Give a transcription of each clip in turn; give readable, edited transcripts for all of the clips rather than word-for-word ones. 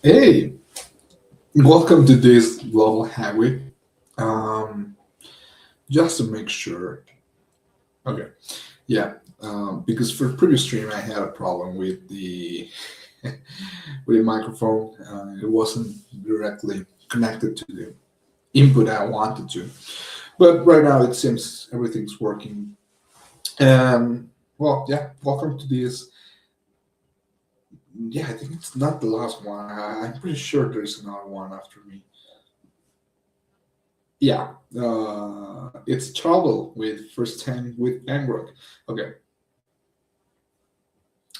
Hey, welcome to this global highway. Um, just to make sure, okay, yeah, because for previous stream I had a problem with the with the microphone. It wasn't directly connected to the input I wanted to, but right now it seems everything's working. Well, yeah, welcome to this. Yeah, I think it's not the last one. I'm pretty sure there's another one after me. Yeah, it's trouble with first time with Android. Okay,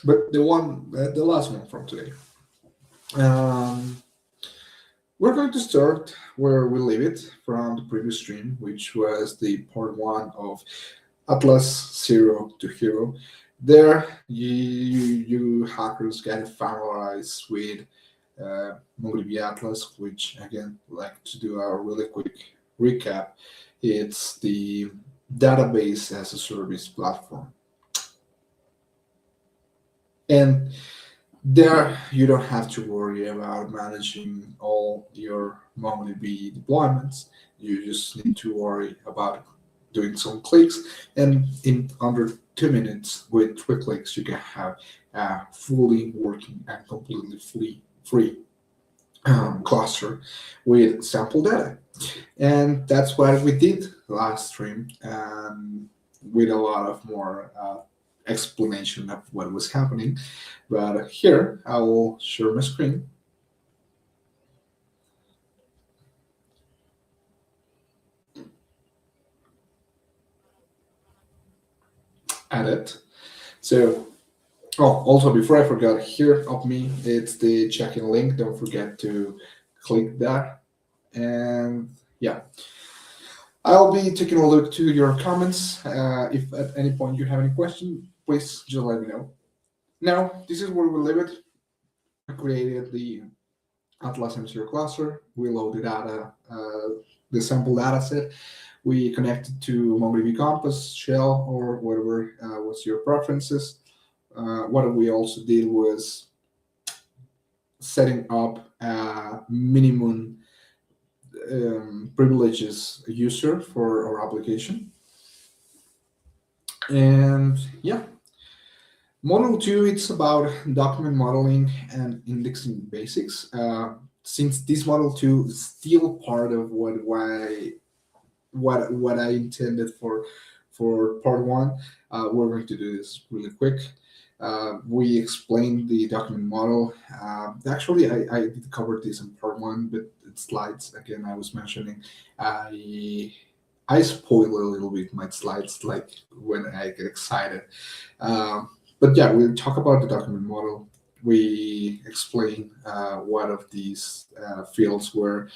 but the last one from today. Um, we're going to start where we leave it from the previous stream, which was the part one of Atlas Zero to Hero. There, you hackers get familiarized with MongoDB Atlas, which again, like to do a really quick recap, it's the database as a service platform. And there, you don't have to worry about managing all your MongoDB deployments. You just need to worry about doing some clicks, and in under 2 minutes, with 3 clicks, you can have a fully working and completely free cluster with sample data. And that's what we did last stream, with a lot of more explanation of what was happening. But here, I will share my screen, edit. So, oh, also before I forgot, here of me, it's the check-in link. Don't forget to click that. And yeah, I'll be taking a look to your comments. If at any point you have any question, please just let me know. Now, this is where we leave it. We created the Atlas M0 cluster. We loaded data, the sample data set. We connected to MongoDB Compass, Shell, or whatever was your preferences. What we also did was setting up a minimum privileges user for our application. And yeah, Model 2, it's about document modeling and indexing basics. Since this Model 2 is still part of what I intended for part one, we're going to do this really quick. We explained the document model. Actually, I did cover this in part one, but it's slides again. I was mentioning I spoil a little bit my slides, like when I get excited. But yeah, we'll talk about the document model. We explain what of these fields were.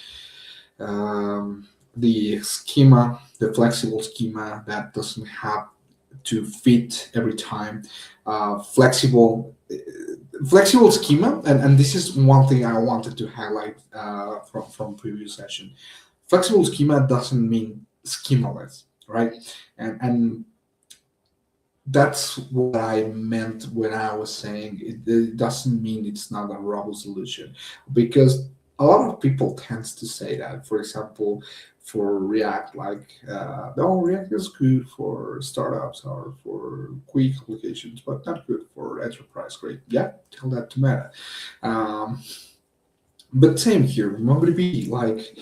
The schema, the flexible schema that doesn't have to fit every time. Flexible schema, and this is one thing I wanted to highlight from previous session. Flexible schema doesn't mean schemaless, right? And that's what I meant when I was saying it doesn't mean it's not a robust solution, because a lot of people tends to say that. For example, for React, like no, React is good for startups or for quick applications, but not good for enterprise. Great, yeah, tell that to Meta. Um, but same here, MongoDB, like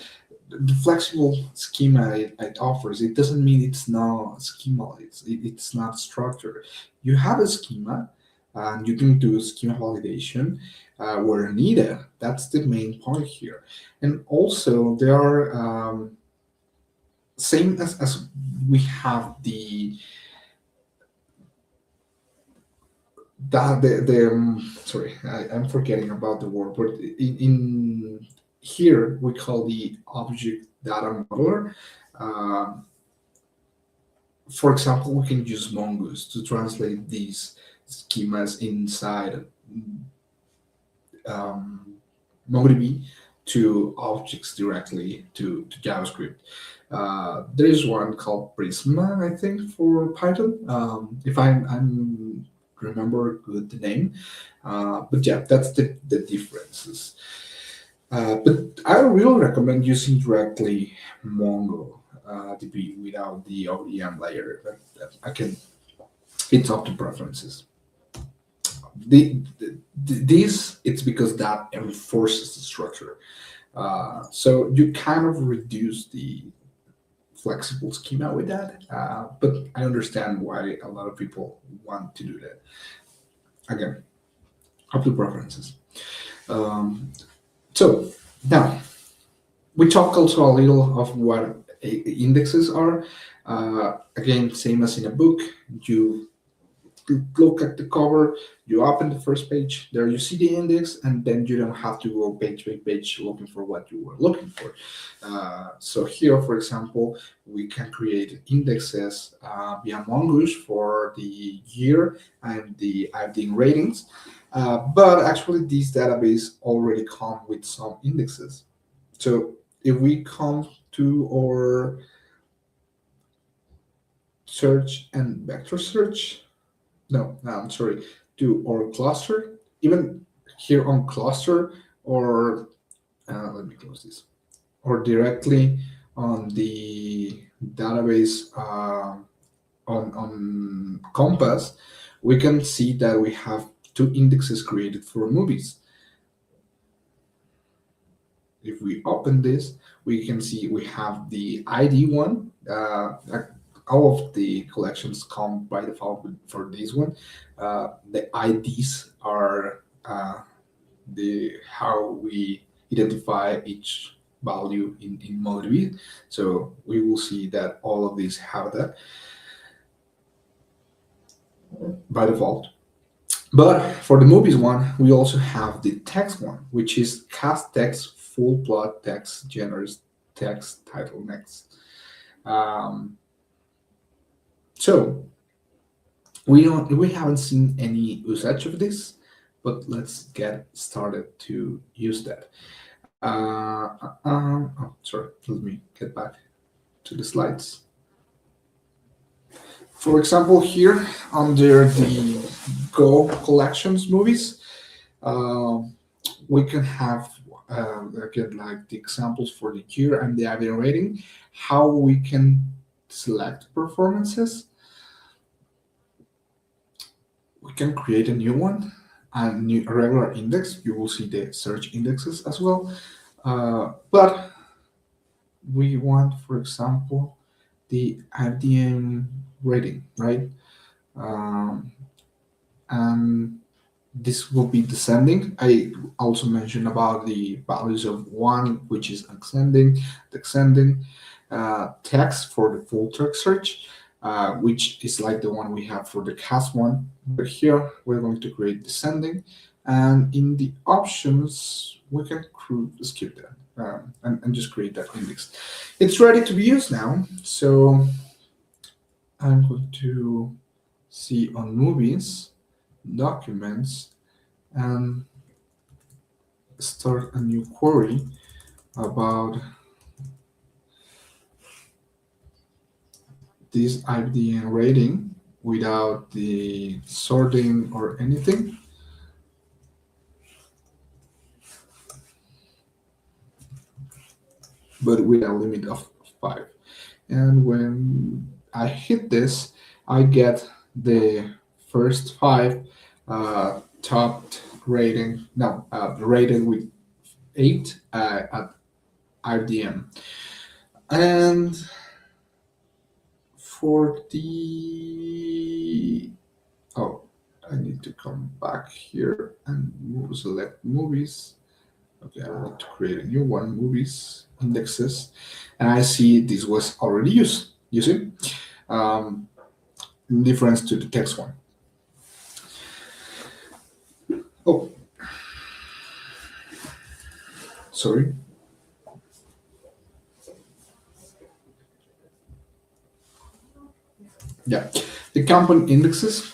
the flexible schema it offers, it doesn't mean it's not schema. It's not structured. You have a schema, and you can do schema validation where needed. That's the main point here. And also, there are same as we have sorry, I'm forgetting about the word, but in here we call the object data modeler. Um, for example, we can use Mongoose to translate these schemas inside um, MongoDB to objects directly to JavaScript. There is one called Prisma, I think, for Python. If I'm remember good the name, but yeah, that's the differences. But I really recommend using directly MongoDB without the ODM layer. But again, it's up to preferences. This it's because that enforces the structure. So you kind of reduce the flexible schema with that. But I understand why a lot of people want to do that. Again, up to preferences. Um, so now we talk also a little of what indexes are. Again, same as in a book, you look at the cover, you open the first page, there you see the index, and then you don't have to go page by page looking for what you were looking for. So here, for example, we can create indexes via Mongoose for the year and the IBM ratings. But actually, these database already come with some indexes. So if we come to our search and vector search, no, I'm sorry, to our cluster, even here on cluster, or let me close this, or directly on the database on Compass, we can see that we have two indexes created for movies. If we open this, we can see we have the ID one. All of the collections come by default for this one. The IDs are the how we identify each value in MongoDB. So we will see that all of these have that by default. But for the movies one, we also have the text one, which is cast text, full plot text, genres text, title next. Um, so we haven't seen any usage of this, but let's get started to use that. Oh, sorry, let me get back to the slides. For example, here under the Go collections movies, um, we can have again like the examples for the year and the average rating, how we can select performances. We can create a new one, a regular index. You will see the search indexes as well. But we want, for example, the IBM rating, right? Um, and this will be descending. I also mentioned about the values of one, which is ascending, descending, text for the full text search, which is like the one we have for the cast one. But here we're going to create descending, and in the options we can skip that and just create that index. It's ready to be used now, so I'm going to see on movies, documents, and start a new query about this IBM rating without the sorting or anything. But with a limit of 5. And when I hit this, I get the first 5 top rating, no, rated with 8 at IBM. And for the, oh, I need to come back here and select movies. Okay, I want to create a new one, movies, indexes, and I see this was already used. You see, um, in difference to the text one. Oh, sorry. Yeah, the compound indexes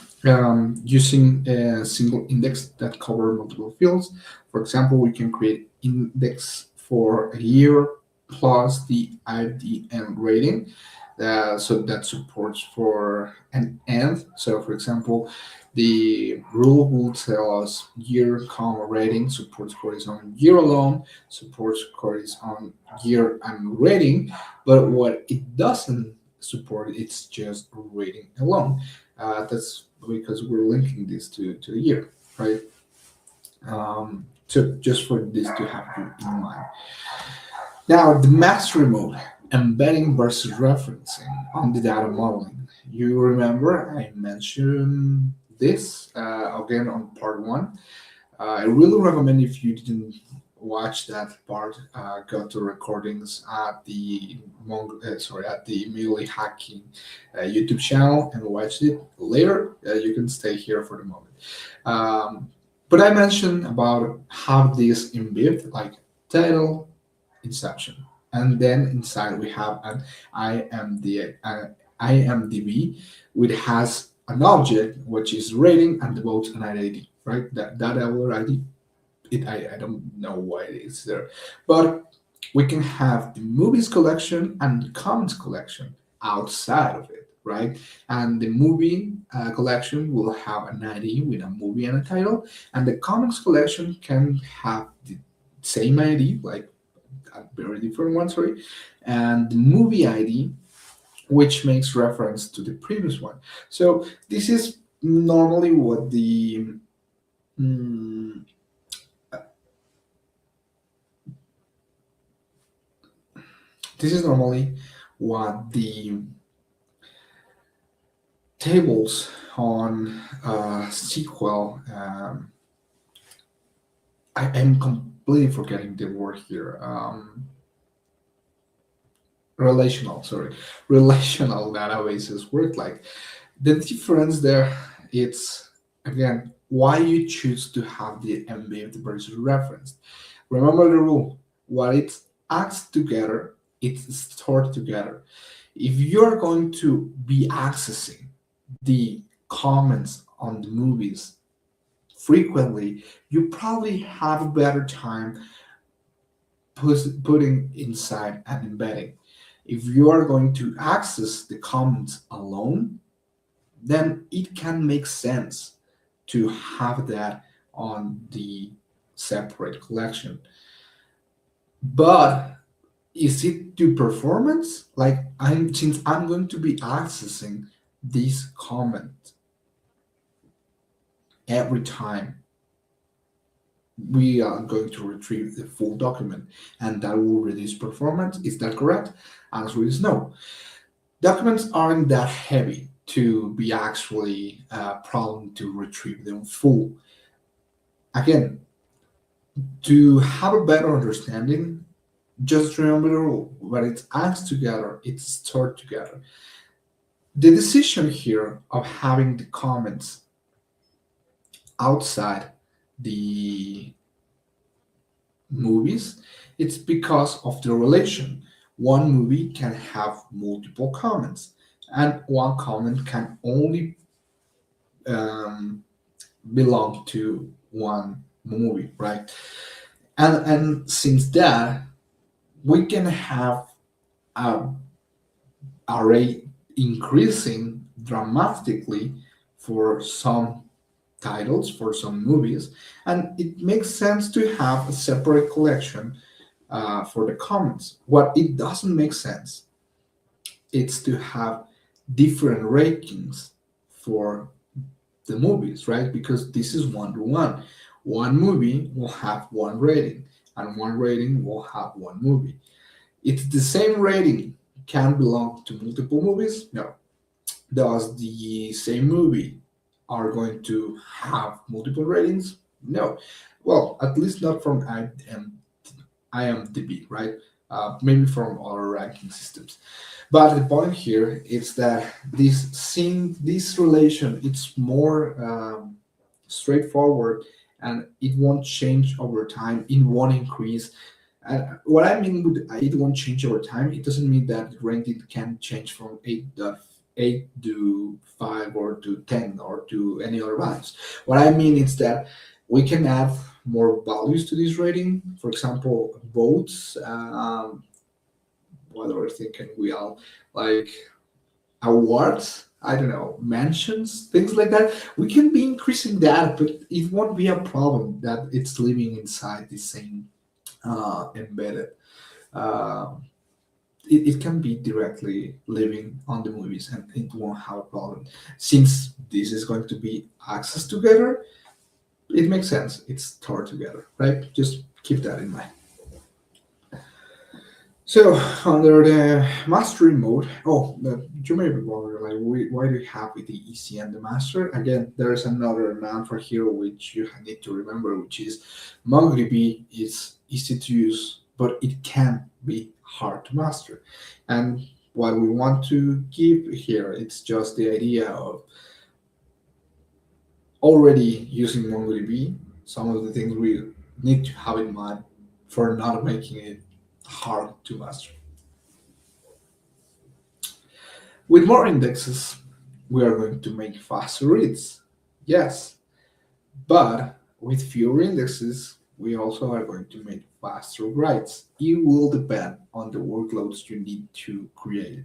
using a single index that cover multiple fields. For example, we can create index for a year plus the IDM rating. So that supports for an and. So, for example, The rule will tell us year, comma, rating, support queries on year alone, support queries on year and rating, but what it doesn't support, it's just rating alone. That's because we're linking this to a year, right? So just for this to have you in mind. Now, the mastery mode, embedding versus referencing on the data modeling. You remember I mentioned this again on part one. I really recommend if you didn't watch that part, go to recordings at the at the Muley Hacking YouTube channel and watch it later. You can stay here for the moment. But I mentioned about how this embed like title, inception, and then inside we have an IMDb, which has an object which is rating and devotes an ID, right? That our ID, I don't know why it is there, but we can have the movies collection and the comments collection outside of it, right? And the movie collection will have an ID with a movie and a title, and the comics collection can have the same ID, like a very different one, sorry, and the movie ID, which makes reference to the previous one. So this is normally what the mm, this is normally what the tables on SQL. I am completely forgetting the word here. Relational, sorry, relational databases work like. The difference there, it's again why you choose to have the embedded versus referenced. Remember the rule: what it acts together, it's stored together. If you're going to be accessing the comments on the movies frequently, you probably have a better time putting inside and embedding. If you are going to access the comments alone, then it can make sense to have that on the separate collection. But is it to performance? Like since I'm going to be accessing this comment every time we are going to retrieve the full document, and that will reduce performance. Is that correct? Answer is no. Documents aren't that heavy to be actually a problem to retrieve them full. Again, to have a better understanding, just remember the rule: when it adds together, it's stored together. The decision here of having the comments outside the movies, it's because of the relation. One movie can have multiple comments, and one comment can only um, belong to one movie, right? And since that, we can have a array increasing dramatically for some titles, for some movies, and it makes sense to have a separate collection for the comments. What it doesn't make sense, it's to have different rankings for the movies, right? Because this is one to one. One movie will have one rating, and one rating will have one movie. It's the same rating can belong to multiple movies? No. Does the same movie are going to have multiple ratings? No. Well, at least not from IMDb, right? Maybe from other ranking systems. But the point here is that this relation, it's more straightforward, and it won't change over time. It won't increase. What I mean with it won't change over time, it doesn't mean that the ranking can change from 8 to 5 or to 10 or to any other values. What I mean is that we can add more values to this rating. For example, votes. What other thing can we all like? awards, I don't know, mentions, things like that. We can be increasing that, but it won't be a problem that it's living inside the same embedded. Um it can be directly living on the movies and it won't have a problem. Since this is going to be access together, it makes sense. It's stored together, right? Just keep that in mind. So under the mastery mode, you may be wondering, like, why do you have the easy and the master? Again, there's another mantra here which you need to remember, which is MongoDB is easy to use, but it can be hard to master. And what we want to give here, it's just the idea of already using MongoDB, some of the things we need to have in mind for not making it hard to master. With more indexes, we are going to make faster reads. Yes, but with fewer indexes, we also are going to make faster writes. It will depend on the workloads you need to create.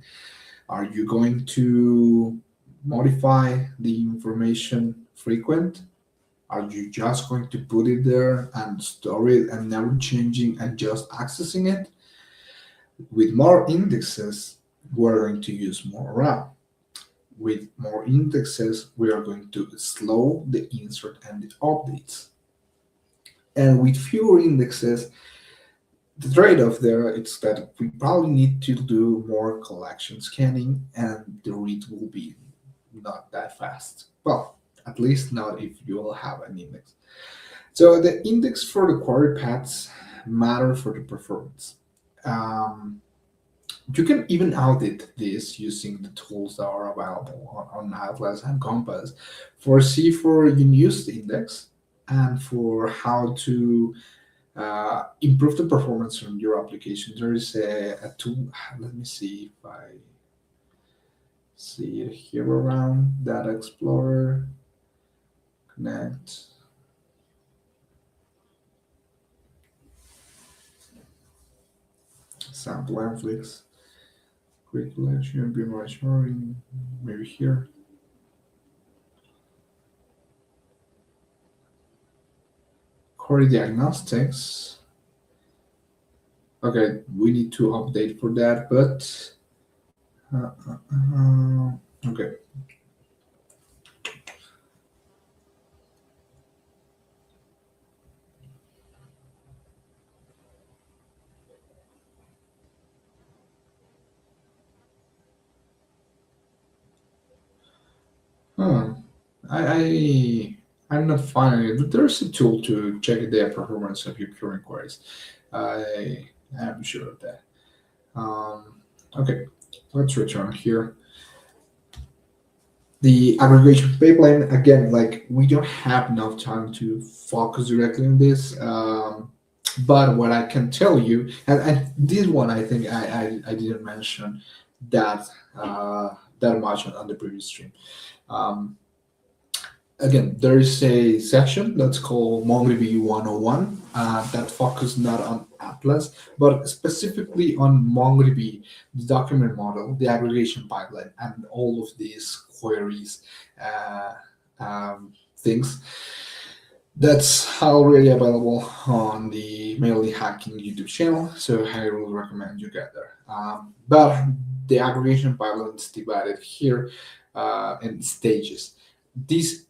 Are you going to modify the information frequent? Are you just going to put it there and store it and never changing and just accessing it? With more indexes, we're going to use more RAM. With more indexes, we are going to slow the insert and the updates. And with fewer indexes, the trade-off there is that we probably need to do more collection scanning and the read will be not that fast. Well, at least not if you will have an index. So the index for the query paths matter for the performance. Um, You can even audit this using the tools that are available on Atlas and Compass for see for unused index and for how to improve the performance on your application. There is a tool. Let me see if I see it here around Data Explorer, Connect. Sample Netflix, quick collection, be more showing, maybe here. Core diagnostics. Okay, we need to update for that, but okay. Hmm. I'm not finding it, but there's a tool to check the performance of your current queries. I am sure of that. Okay, let's return here. The aggregation pipeline again, like we don't have enough time to focus directly on this. But what I can tell you, and this one I think I didn't mention that that much on the previous stream. Um, Again, there is a section that's called MongoDB 101 that focuses not on Atlas, but specifically on MongoDB, the document model, the aggregation pipeline, and all of these queries uh, things. That's already available on the Mainly Hacking YouTube channel, so I will recommend you get there. But the aggregation pipeline is divided here in stages. These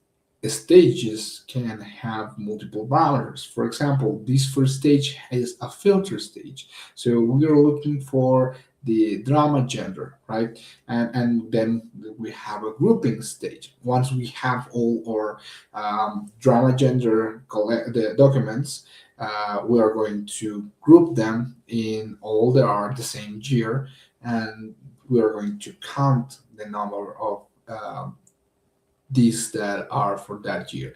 stages can have multiple parameters. For example, this first stage is a filter stage. So we are looking for the drama gender, right? And then we have a grouping stage. Once we have all our drama gender the documents, we are going to group them in all that are the same year, and we are going to count the number of these that are for that year.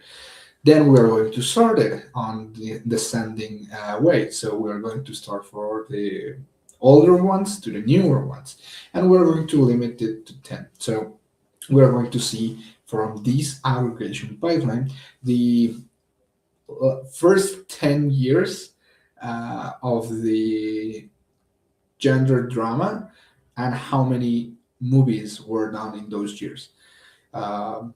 Then we are going to sort it on the descending way. So we are going to start for the older ones to the newer ones, and we're going to limit it to 10. So we are going to see from this aggregation pipeline the first 10 years of the gender drama and how many movies were done in those years. Um,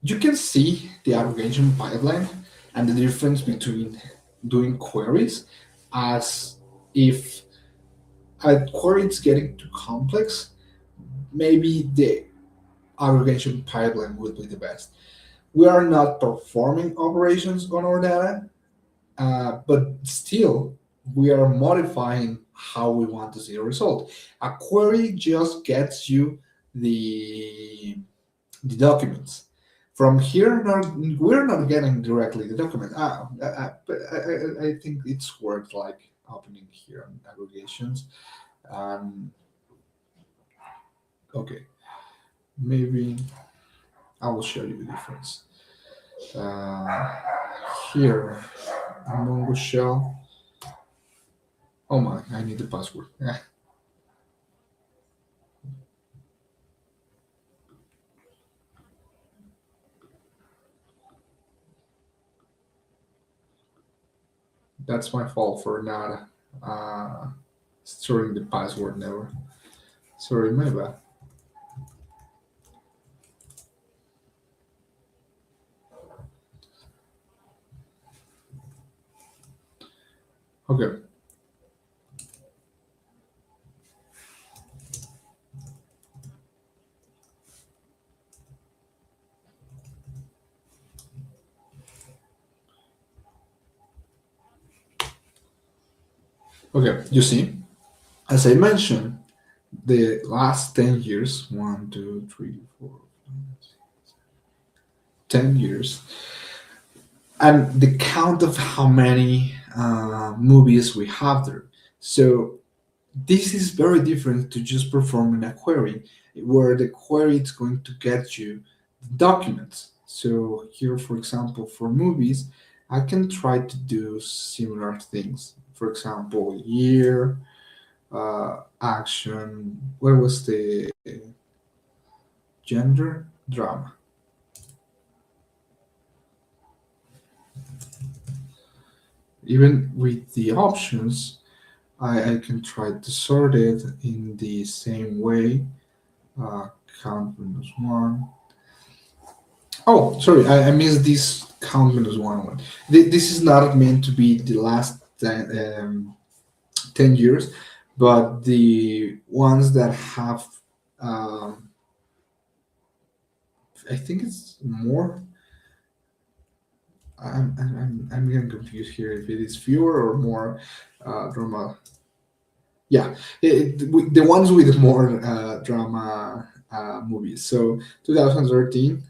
you can see the aggregation pipeline and the difference between doing queries as if a query is getting too complex, maybe the aggregation pipeline would be the best. We are not performing operations on our data, but still we are modifying how we want to see a result. A query just gets you the the documents. From here, we're not getting directly the document. But I think it's worth like opening here on aggregations. Um, okay, maybe I will show you the difference. Uh, Here, Mongo shell. Oh my, I need the password. That's my fault for not storing the password never. Sorry, my bad. Okay, okay. You see, as I mentioned, the last 10 years, 10 years, and the count of how many movies we have there. So this is very different to just performing a query, where the query is going to get you the documents. So here, for example, for movies, I can try to do similar things. For example, year, action. Where was the gender? Drama. Even with the options, I can try to sort it in the same way. Count minus one. Oh, sorry, I missed this count minus one. This is not meant to be the last 10 years, but the ones that have, um, I think it's more. I'm getting confused here if it is fewer or more drama. Yeah, the ones with more drama movies. So 2013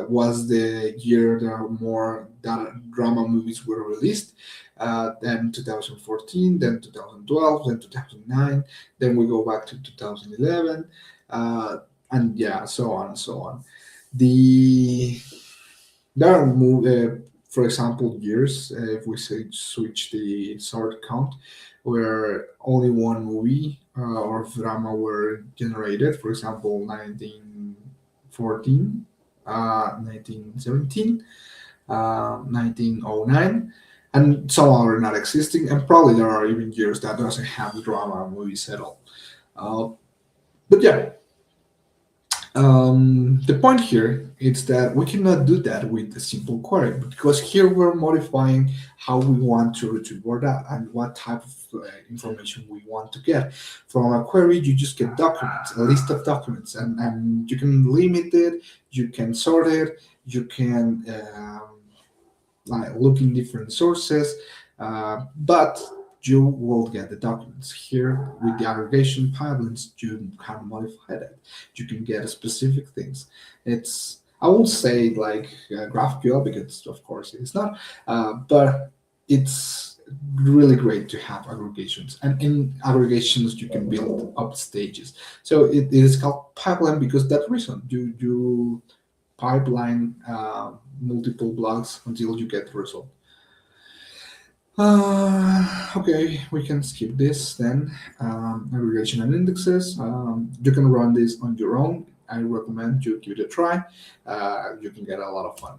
was the year that more drama movies were released. Then 2014, then 2012, then 2009. Then we go back to 2011, and yeah, so on and so on. The there are for example, years. If we say switch the sort count, where only one movie or drama were generated. For example, 1914, 1917, 1909, and some are not existing. And probably there are even years that doesn't have drama movies at all. Uh, but yeah, the point here is that we cannot do that with a simple query because here we're modifying how we want to retrieve our data and what type of information we want to get. From a query, you just get documents, a list of documents, and you can limit it, you can sort it, you can like look in different sources, but you will get the documents. Here with the aggregation pipelines, you can modify that. You can get specific things. It's, I won't say like GraphQL because of course it's not, but it's really great to have aggregations. And in aggregations, you can build up stages. So it is called pipeline because that reason you pipeline multiple blocks until you get the result. Okay, we can skip this then. Aggregation and indexes. You can run this on your own. I recommend you give it a try. You can get a lot of fun.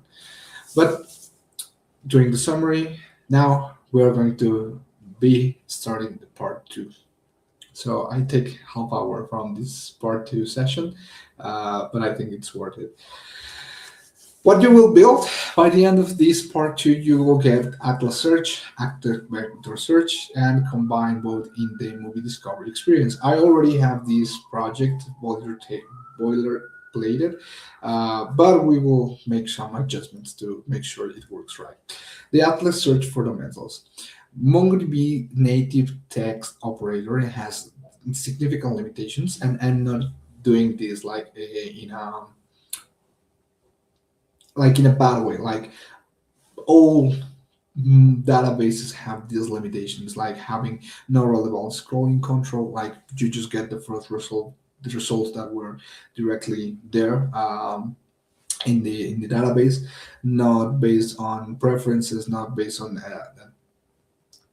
But during the summary, now we are going to be starting the part two. So I take half hour from this part two session, but I think it's worth it. What you will build by the end of this part two, you will get Atlas Search, Active Vector Search, and combine both in the movie discovery experience. I already have this project boiler plated, but we will make some adjustments to make sure it works right. The Atlas Search fundamentals. MongoDB native text operator has significant limitations, and I'm not doing this like in a bad way. Like all databases have these limitations, like having no relevant scrolling control. Like you just get the first result, the results that were directly there in the database, not based on preferences, not based on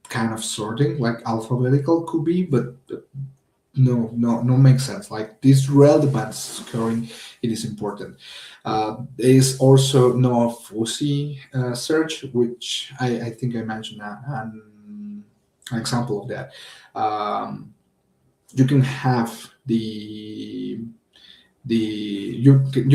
kind of sorting like alphabetical could be, but no makes sense. Like this relevance scoring, it is important. There is also no fuzzy search, which I think I mentioned an example of that. You can have you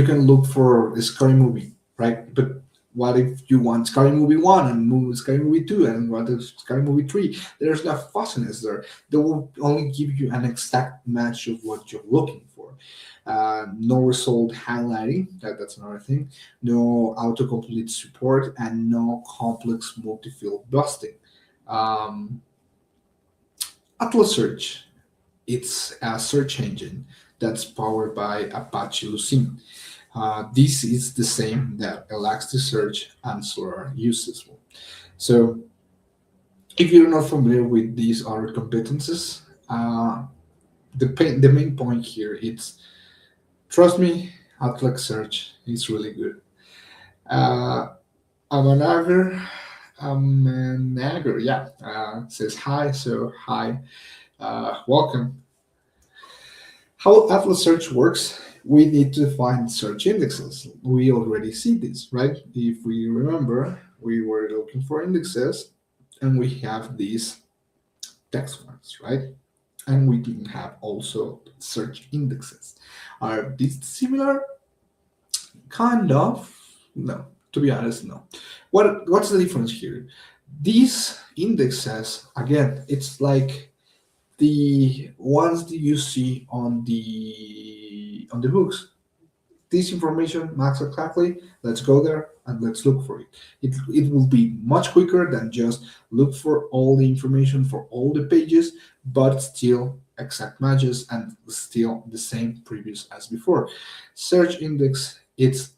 can look for a scary movie, right? But what if you want Scary Movie 1 and Scary Movie 2 and what if Scary Movie 3? There's no fussiness there. They will only give you an exact match of what you're looking for. No result highlighting, that's another thing. No autocomplete support and no complex multi-field busting. Um, Atlas Search, it's a search engine that's powered by Apache Lucene. This is the same that Elasticsearch and Solar uses. So if you're not familiar with these other competences, the main point here is trust me, Atlas Search is really good. Uh, Amanager, yeah, says hi. So hi, welcome. How Atlas Search works, we need to find search indexes. We already see this, right? If we remember, we were looking for indexes and we have these text ones, right? And we didn't have also search indexes. Are these similar? Kind of. No, to be honest, no. What's the difference here? These indexes, again, it's like the ones that you see on the books. This information matches exactly. Let's go there and let's look for it. It will be much quicker than just look for all the information for all the pages, but still exact matches and still the same previous as before. Search index, it's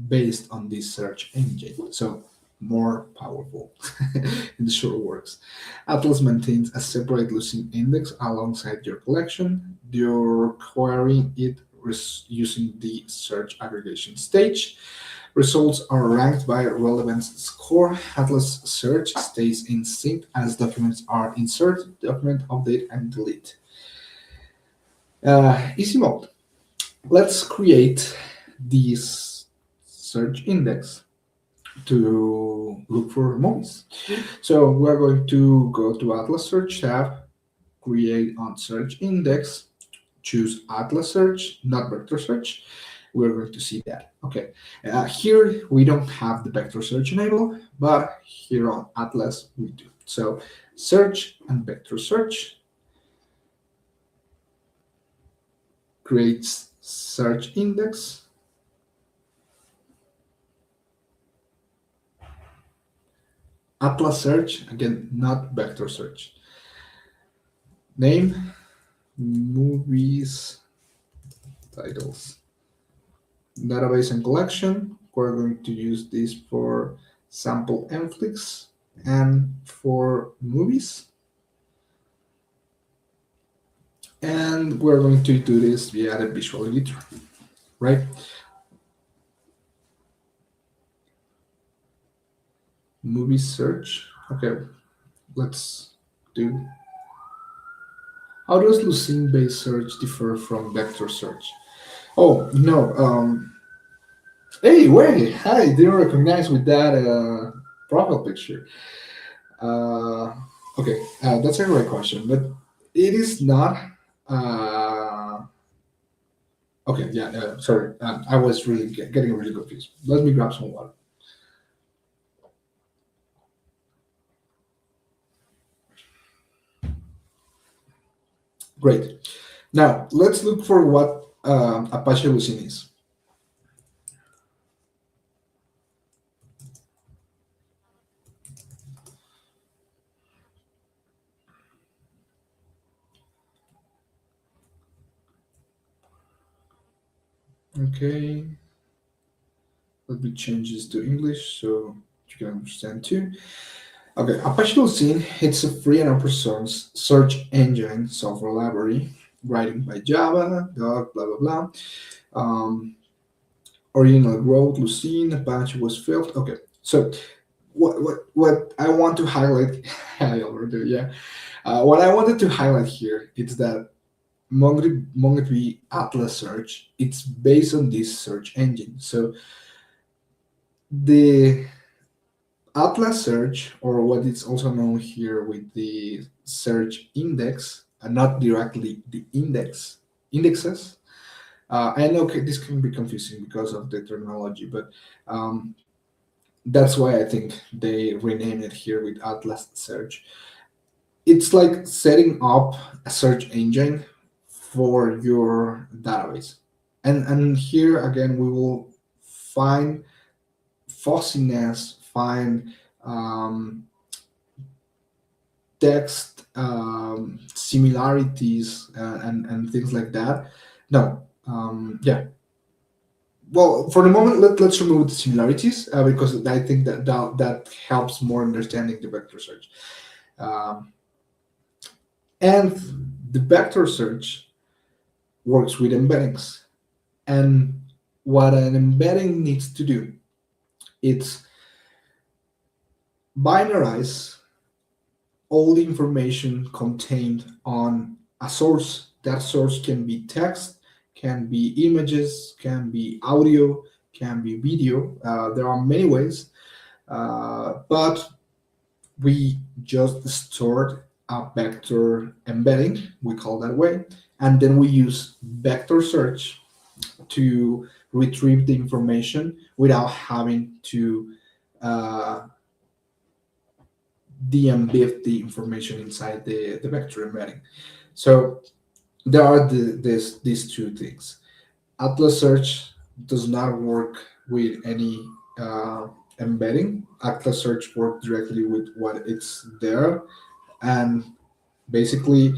based on this search engine. So more powerful in the short works. Atlas maintains a separate Lucene index alongside your collection. You're querying it using the search aggregation stage. Results are ranked by relevance score. Atlas search stays in sync as documents are inserted, document, update, and delete. Easy mode. Let's create this search index to look for movies. So we're going to go to Atlas Search tab, create on search index, choose Atlas Search, not Vector Search. We're going to see that. Okay, here we don't have the Vector Search enabled, but here on Atlas we do. So search and Vector Search creates search index. Atlas Search, again, not Vector Search. Name, movies, titles. Database and collection, we're going to use this for sample Netflix and for movies. And we're going to do this via the visual editor, right? Movie search. Okay, let's do. How does Lucene-based search differ from vector search? Oh no. Hey, wait. Hi. Didn't recognize with that profile picture. Uh, okay, that's a great question, but it is not. Uh, okay, yeah, sorry. I was really getting really confused. Let me grab some water. Great. Now, let's look for what Apache Lucene is. Okay, let me change this to English so you can understand too. Okay, Apache Lucene, it's a free and open source search engine software library writing by Java, dot, blah, blah, blah. Um, Original wrote Lucene, Apache was filled. Okay, so what I want to highlight, I already do, yeah. What I wanted to highlight here is that MongoDB Atlas search, it's based on this search engine. So the Atlas search, or what is also known here with the search index, and not directly the indexes. I know this can be confusing because of the terminology, but um, that's why I think they renamed it here with Atlas search. It's like setting up a search engine for your database. And here again, we will find fuzziness, find text similarities and things like that. No, yeah. Well, for the moment, let's remove the similarities because I think that helps more understanding the vector search. Um, and the vector search works with embeddings. And what an embedding needs to do, it's binarize all the information contained on a source. That source can be text, can be images, can be audio, can be video. There are many ways, but we just stored a vector embedding, we call that way, and then we use vector search to retrieve the information without having to uh, de-embed the information inside the vector embedding. So there are these two things. Atlas Search does not work with any embedding. Atlas Search works directly with what it's there, and basically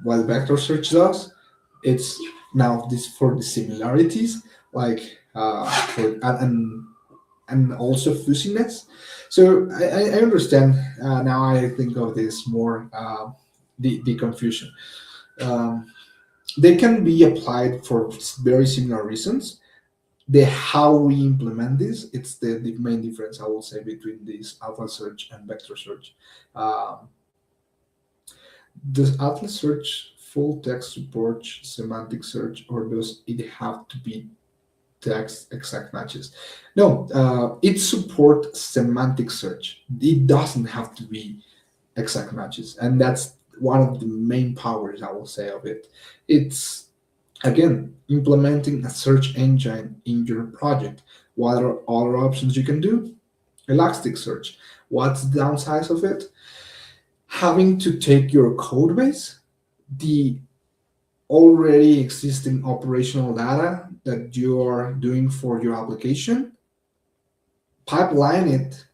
what vector search does, it's now this for the similarities, like and also fuzziness. So I understand now. I think of this more the confusion. Um, they can be applied for very similar reasons. The how we implement this, it's the main difference I will say between this Atlas search and vector search. Um, does Atlas search full text support semantic search, or does it have to be text exact matches? No, it supports semantic search. It doesn't have to be exact matches, and that's one of the main powers I will say of it. It's again implementing a search engine in your project. What are other options you can do? Elasticsearch. What's the downside of it? Having to take your code base, the already existing operational data that you are doing for your application, pipeline it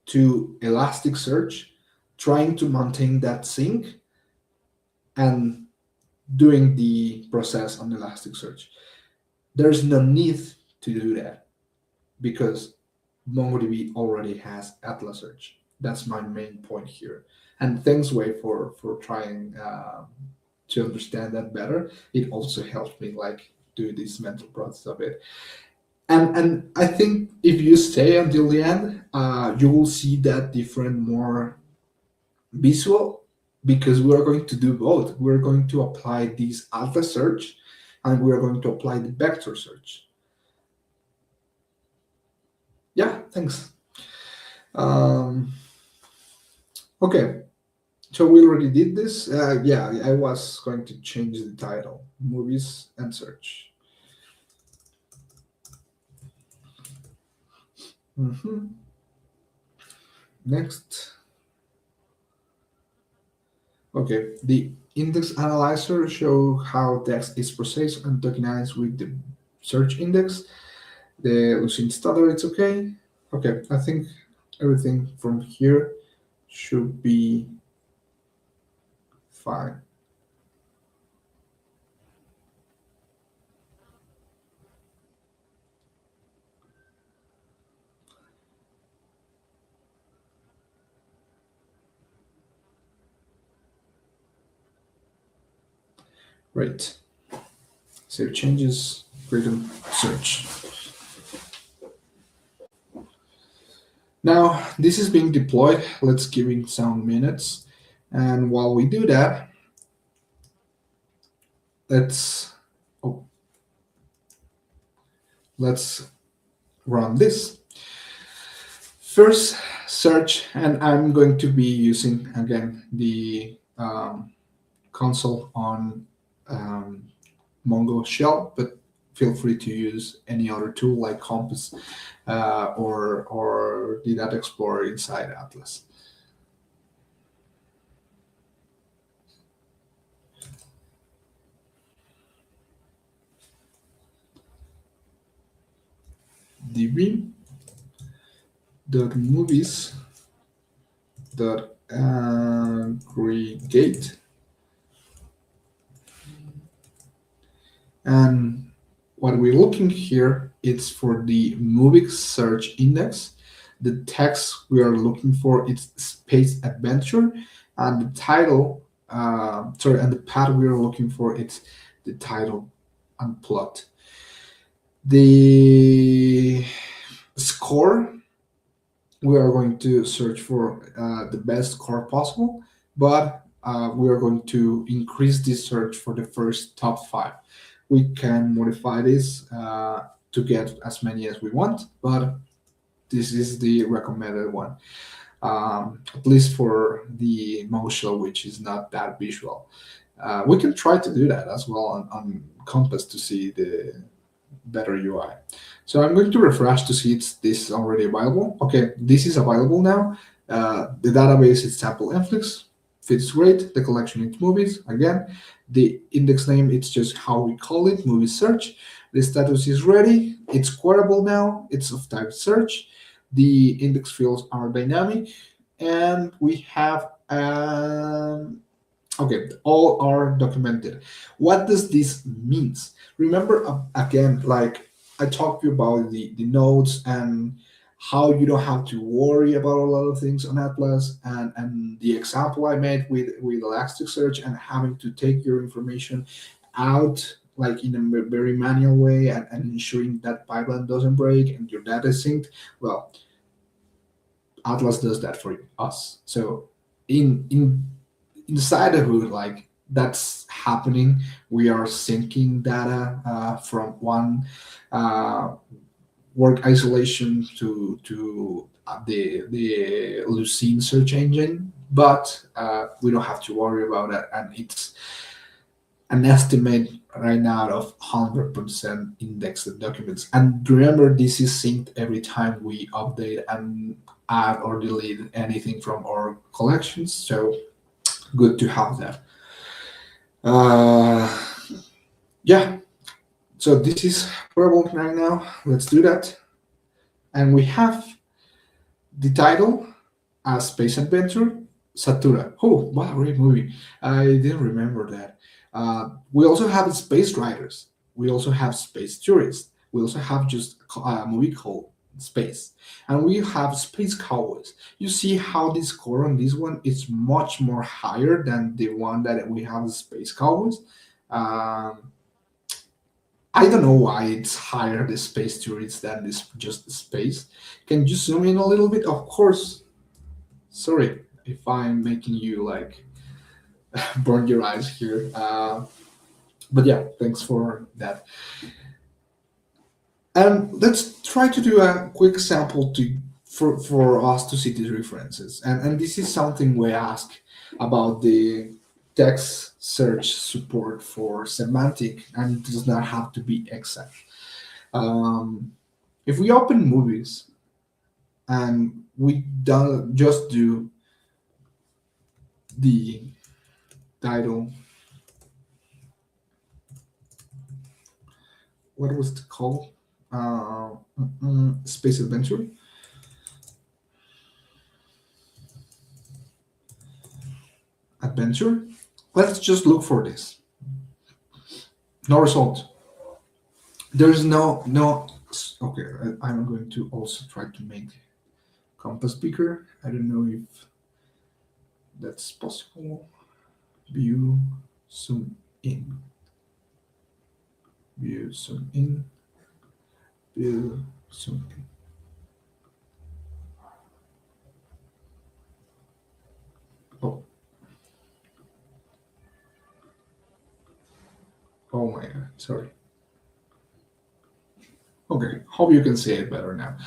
to Elasticsearch, trying to maintain that sync and doing the process on Elasticsearch. There's no need to do that because MongoDB already has Atlas Search. That's my main point here. And thanks, Wei, for trying to understand that better. It also helped me like do this mental process of it. And I think if you stay until the end, you will see that different more visual because we are going to do both. We're going to apply this alpha search and we are going to apply the vector search. Yeah, thanks. Um, okay, So we already did this. Yeah, I was going to change the title: movies and search. Mhm. Next. Okay, the index analyzer show how text is processed and tokenized with the search index. The Lucene standard, it's okay. Okay, I think everything from here should be fine. Right. Save changes, freedom search. Now this is being deployed. Let's give it some minutes. And while we do that, let's oh, let's run this. First, search, and I'm going to be using again the console on Mongo shell, but feel free to use any other tool like Compass or the Data Explorer inside Atlas. db dot movies dot aggregate, and what we're looking here is for the movie search index. The text we are looking for is space adventure, and the title, and the path we are looking for it's the title and plot. The score, we are going to search for the best score possible, but we are going to increase this search for the first top five. We can modify this to get as many as we want, but this is the recommended one, at least for the motion, which is not that visual. We can try to do that as well on Compass to see the better UI. So I'm going to refresh to see it's this is already available. Okay, this is available now. The database is sample influx, fits great. The collection is movies. Again, the index name it's just how we call it, movie search. The status is ready. It's queryable now. It's of type search. The index fields are dynamic, and we have okay, all are documented. What does this means? Remember again, like I talked to you about the nodes and how you don't have to worry about a lot of things on Atlas, and the example I made with Elasticsearch and having to take your information out like in a very manual way, and ensuring that pipeline doesn't break and your data is synced. Well, Atlas does that for us. So in inside the hood, like that's happening. We are syncing data from one uh, work isolation to the Lucene search engine, but we don't have to worry about it, and it's an estimate right now of 100% indexed documents. And remember, this is synced every time we update and add or delete anything from our collections. So good to have that. Uh, yeah, so this is probable right now. Let's do that. And we have the title as Space Adventure Satura. Oh, what a great movie. I didn't remember that. We also have Space Riders. We also have Space Tourists. We also have just a movie called Space. And we have Space Cowboys. You see how the score on this one is much more higher than the one that we have Space Cowboys. Um, I don't know why it's higher the Space Tourists than this just the Space. Can you zoom in a little bit? Of course. Sorry if I'm making you like burn your eyes here. But yeah, thanks for that. And let's try to do a quick sample to for us to see the references. And this is something we ask. about the text search support for semantic, and it does not have to be exact. If we open movies and we don't just do the title, what was it called? Space Adventure. Adventure. Let's just look for this. No result. There's no. Okay, I'm going to also try to make compass bigger. I don't know if that's possible. View, zoom in. View, zoom in. View, zoom in. Oh. Oh my god, sorry. Okay, hope you can see it better now.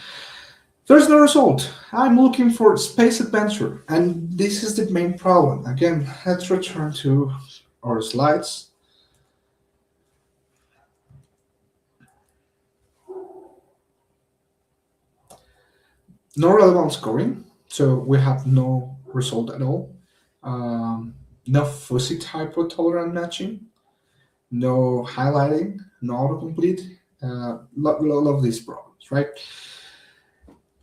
There's no result. I'm looking for space adventure, and this is the main problem. Again, let's return to our slides. No relevant scoring, so we have no result at all. No fuzzy typo tolerant matching, no highlighting, no autocomplete. Love these problems, right?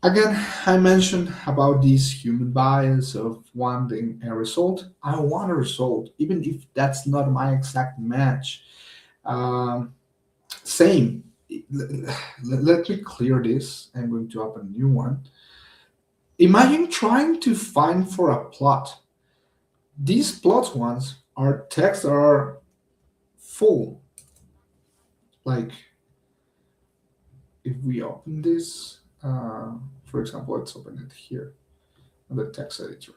Again, I mentioned about this human bias of wanting a result. I want a result, even if that's not my exact match. Um, Same. Let me clear this. I'm going to open a new one. Imagine trying to find for a plot. These plot ones are text that are full. Like if we open this, for example, let's open it here on the text editor.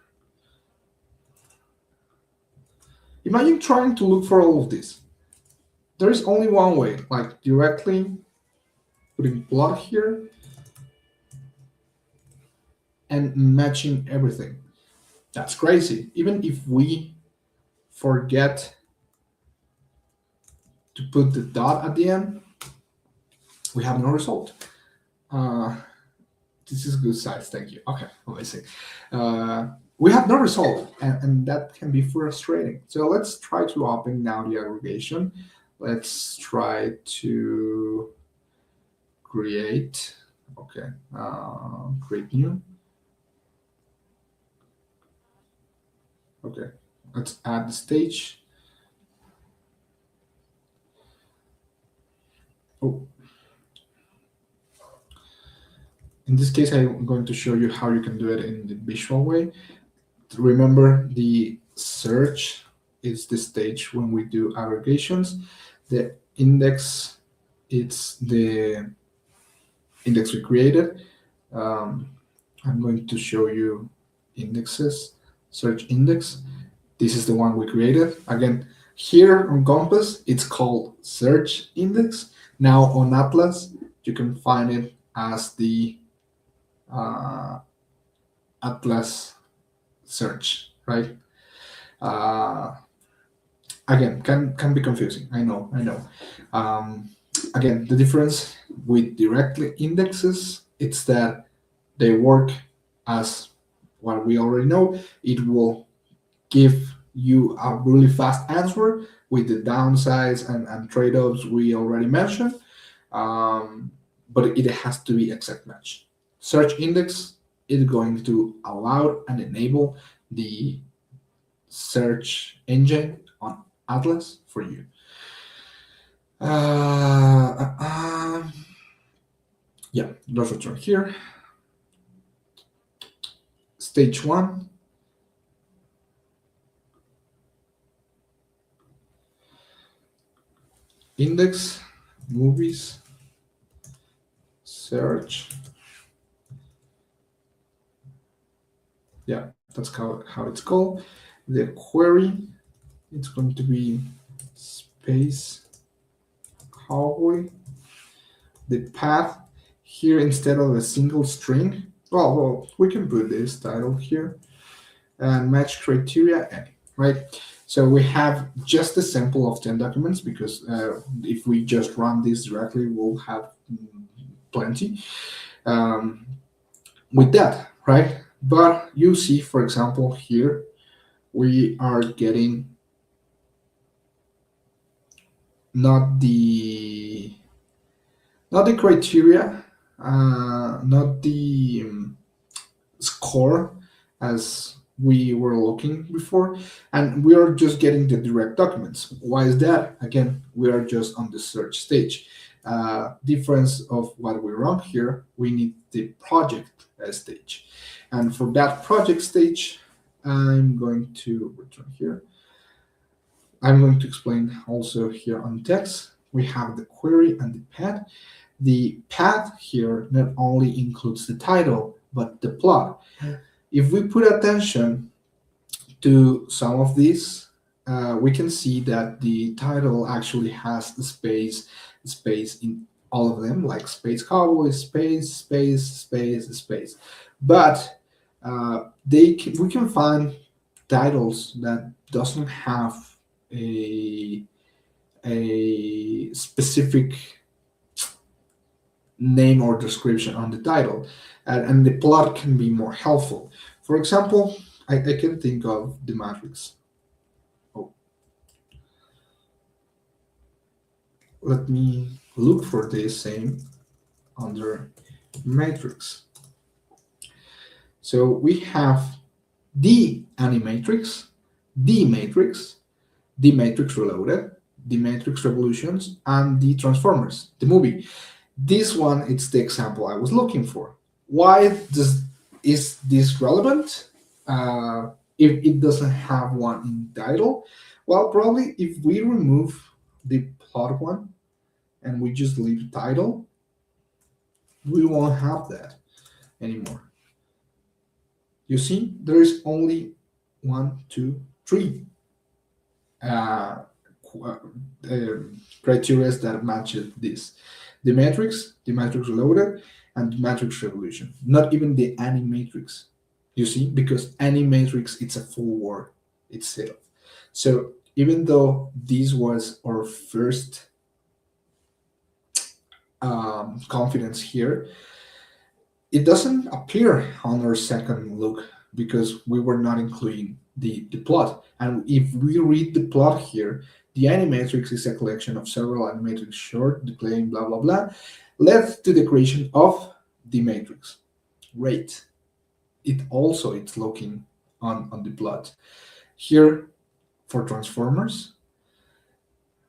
Imagine trying to look for all of this. There is only one way, like directly putting plot here and matching everything. That's crazy. Even if we forget to put the dot at the end, we have no result. This is good size, thank you. Okay, amazing. We have no result, and that can be frustrating. So let's try to open now the aggregation. Let's try to create, okay, create new. Okay, let's add the stage. Oh. In this case, I'm going to show you how you can do it in the visual way. Remember, the search is the stage when we do aggregations. The index, it's the index we created. I'm going to show you indexes, search index. This is the one we created. Again, here on Compass, it's called search index. Now on Atlas, you can find it as the Atlas search, right? Again, can be confusing. I know. Again, the difference with directly indexes, it's that they work as what we already know. It will give you a really fast answer with the downsides and trade-offs we already mentioned, but it has to be exact match. Search index is going to allow and enable the search engine on Atlas for you. Yeah, let's return here. Stage 1. Index, movies, search. Yeah, that's how it's called. The query, it's going to be space cowboy. The path here, instead of a single string, well, we can put this title here. and match criteria any, right? So we have just a sample of 10 documents because if we just run this directly, we'll have plenty um, with that, right? But you see, for example, here we are getting not the not the criteria, not the score as we were looking before, and we are just getting the direct documents. Why is that? Again, we are just on the search stage. Difference of what we run here, we need the project stage, and for that project stage, I'm going to return here. I'm going to explain also here on text. We have the query and the path. The path here not only includes the title, but the plot. If we put attention to some of these, we can see that the title actually has the space in all of them, like space cowboy, space. But we can find titles that doesn't have a specific name or description on the title, and the plot can be more helpful. For example, I can think of the Matrix. Oh, let me look for this same under Matrix. So we have the Animatrix, the Matrix, the Matrix Reloaded, the Matrix Revolutions, and the Transformers, the movie. This one, it's the example I was looking for. Why is this relevant? If it doesn't have one in title, well, probably if we remove the plot one and we just leave title, we won't have that anymore. You see, there is only one, two, three uh, criteria that matches this: the Matrix Reloaded, and the Matrix Revolution. Not even the Animatrix. You see, because Animatrix it's a full word itself. So even though this was our first confidence here, it doesn't appear on our second look because we were not including the plot. And if we read the plot here, the Animatrix is a collection of several animated short displaying blah blah blah, led to the creation of the Matrix. Great. It's looking on the plot. Here for Transformers,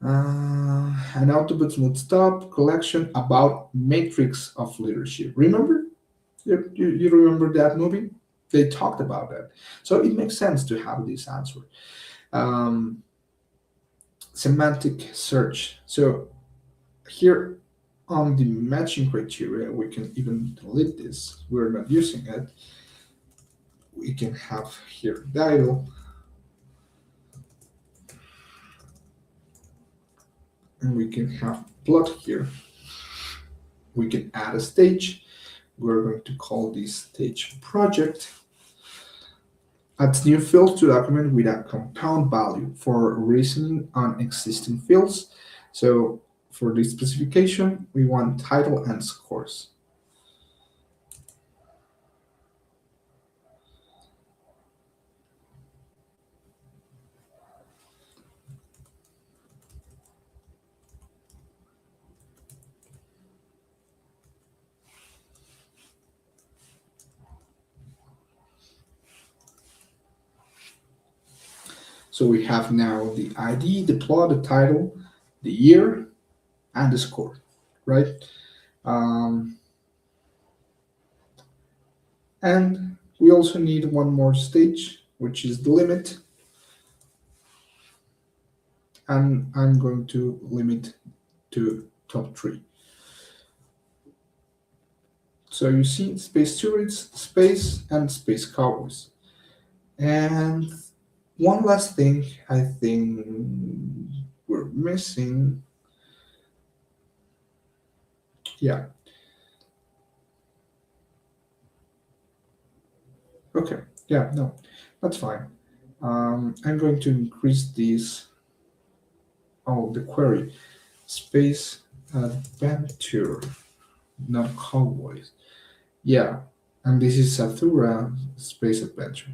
an Autobot Smooth Stop collection about Matrix of Leadership. Remember? You remember that movie? They talked about that. So it makes sense to have this answer. Um, Semantic search. So here on the matching criteria, we can even delete this. We're not using it. We can have here title, and we can have plot here. We can add a stage. We're going to call this stage project. Adds new fields to document with a compound value for reasoning on existing fields. So for this specification, we want title and scores. So we have now the ID, the plot, the title, the year, and the score, right? Um, and we also need one more stage, which is the limit. And I'm going to limit to top 3. So you see space tourists, space, and space cowboys. And one last thing I think we're missing. Yeah. Okay. Yeah, no. That's fine. I'm going to increase this. Oh, the query space adventure, not cowboys. Yeah, and this is Sathura space adventure.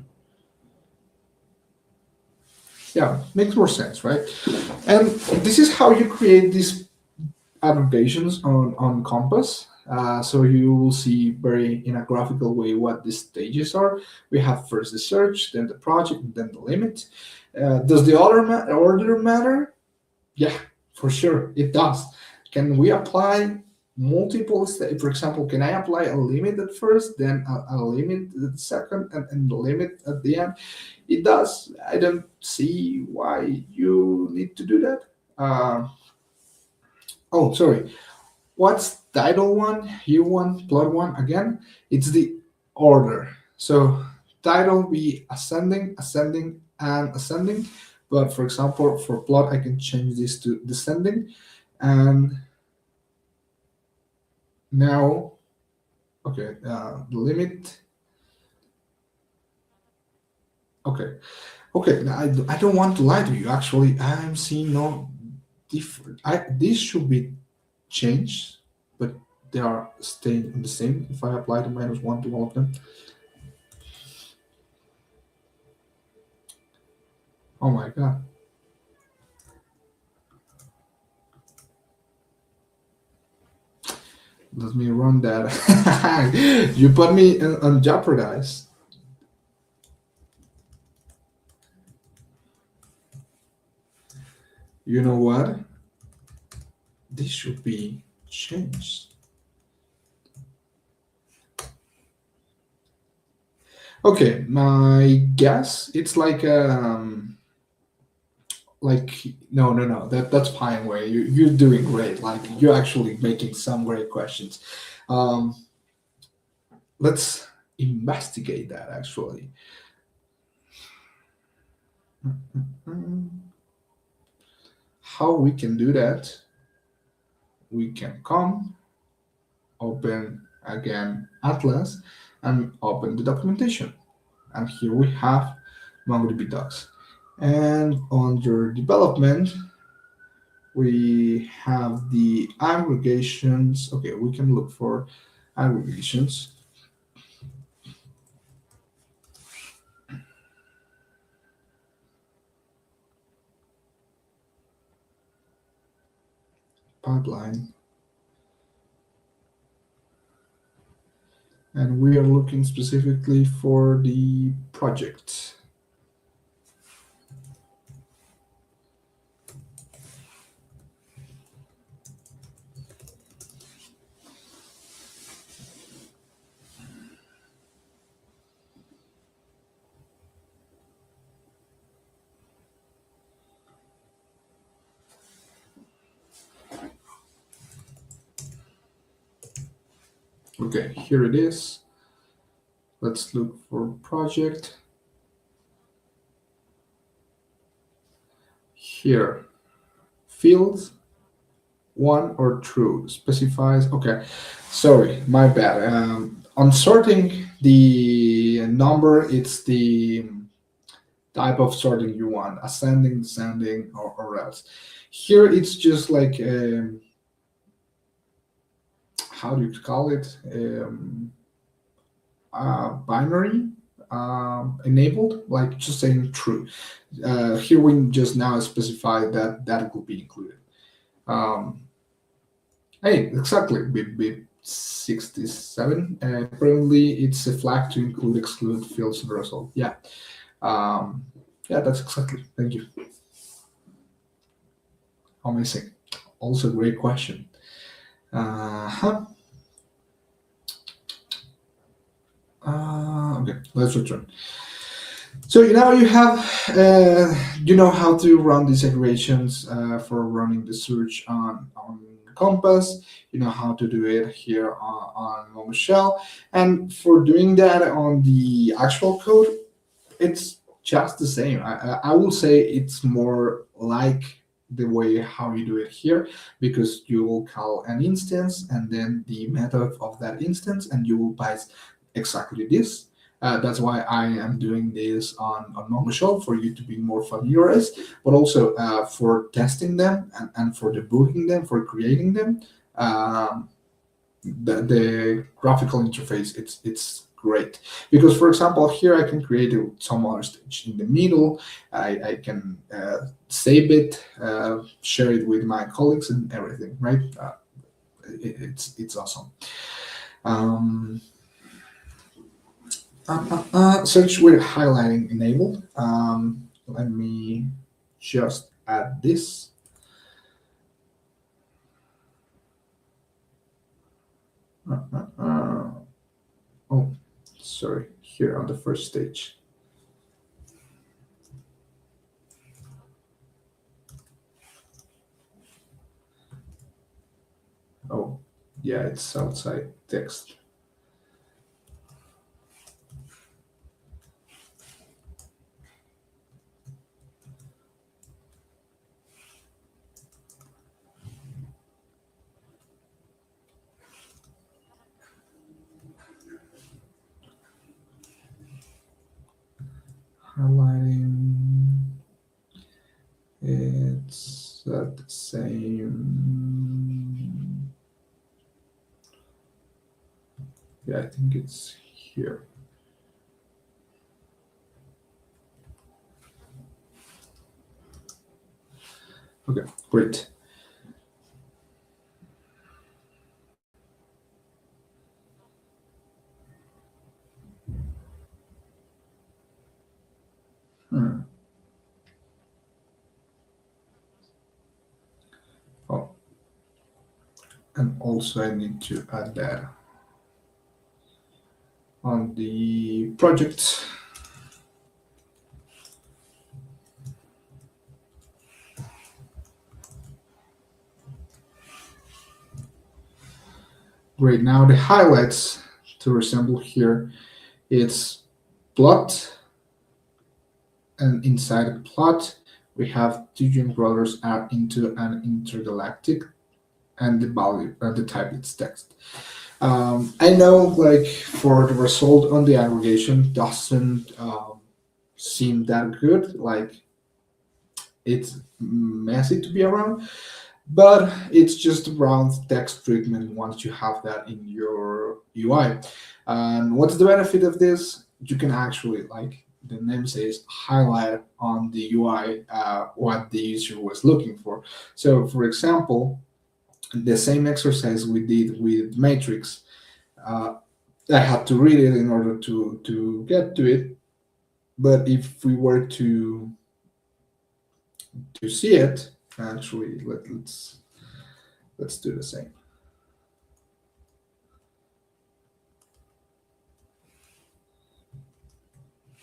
Yeah, makes more sense, right? And this is how you create these annotations on Compass. So you will see very in a graphical way what the stages are. We have first the search, then the project, and then the limit. Does the order matter? Yeah, for sure, it does. Can we apply multiple steps? For example, can I apply a limit at first, then a limit at the second, and the limit at the end? It does. I don't see why you need to do that. Oh, sorry. What's title one, year one, plot one? Again, it's the order. So title be ascending, ascending, and ascending. But for example, for plot, I can change this to descending. And now, okay, the limit. Okay, okay. Now I don't want to lie to you. Actually, I'm seeing no different. This should be changed, but they are staying the same. If I apply the -1 to all of them. Oh my god. Let me run that. You put me on jeopardize. You know what? This should be changed. Okay, my guess it's like no no no that's fine way you're doing great, like you're actually making some great questions. Um, let's investigate that actually. Mm, how we can do that? We can come open again Atlas and open the documentation. And here we have MongoDB docs. And under development, we have the aggregations. Okay, we can look for aggregations, pipeline, and we are looking specifically for the project. Okay, here it is. Let's look for project. Here, fields, one or true specifies. Okay, sorry, my bad. On sorting the number, it's the type of sorting you want, ascending, descending, or else. Here it's just like how do you call it? Binary enabled, like just saying true. Here we just now specify that that could be included. Um, hey, exactly. Bit 67. Apparently, it's a flag to include exclude fields in the result. Yeah. Um, yeah, that's exactly. Thank you. Amazing. Also, great question. Uh-huh. Okay, let's return. So now you have, you know how to run these aggregations for running the search on Compass. You know how to do it here on Momo Shell. And for doing that on the actual code, it's just the same. I will say it's more like the way how you do it here, because you will call an instance and then the method of that instance, and you will pass exactly this. That's why I am doing this on MongoDB for you to be more familiarized, but also for testing them and for debugging them, for creating them. Um, the graphical interface, it's great because, for example, here I can create some other stage in the middle. I can save it, share it with my colleagues and everything, right? It's awesome. um, Search with highlighting enabled. Let me just add this. Uh, oh, sorry, here on the first stage. Oh, yeah, it's outside text. Highlighting. It's at the same. Yeah, I think it's here. Okay, great. Hmm. Oh, and also I need to add that on the project. Great. Now the highlights to resemble here, it's plot, and inside the plot we have two young brothers are into an intergalactic, and the value the type is text. I know, like, for the result on the aggregation doesn't seem that good. Like, it's messy to be around, but it's just around text treatment once you have that in your UI. And what's the benefit of this? You can actually, like the name says, highlight on the UI what the user was looking for. So, for example, the same exercise we did with matrix, uh, I had to read it in order to get to it. But if we were to see it, actually, let's do the same.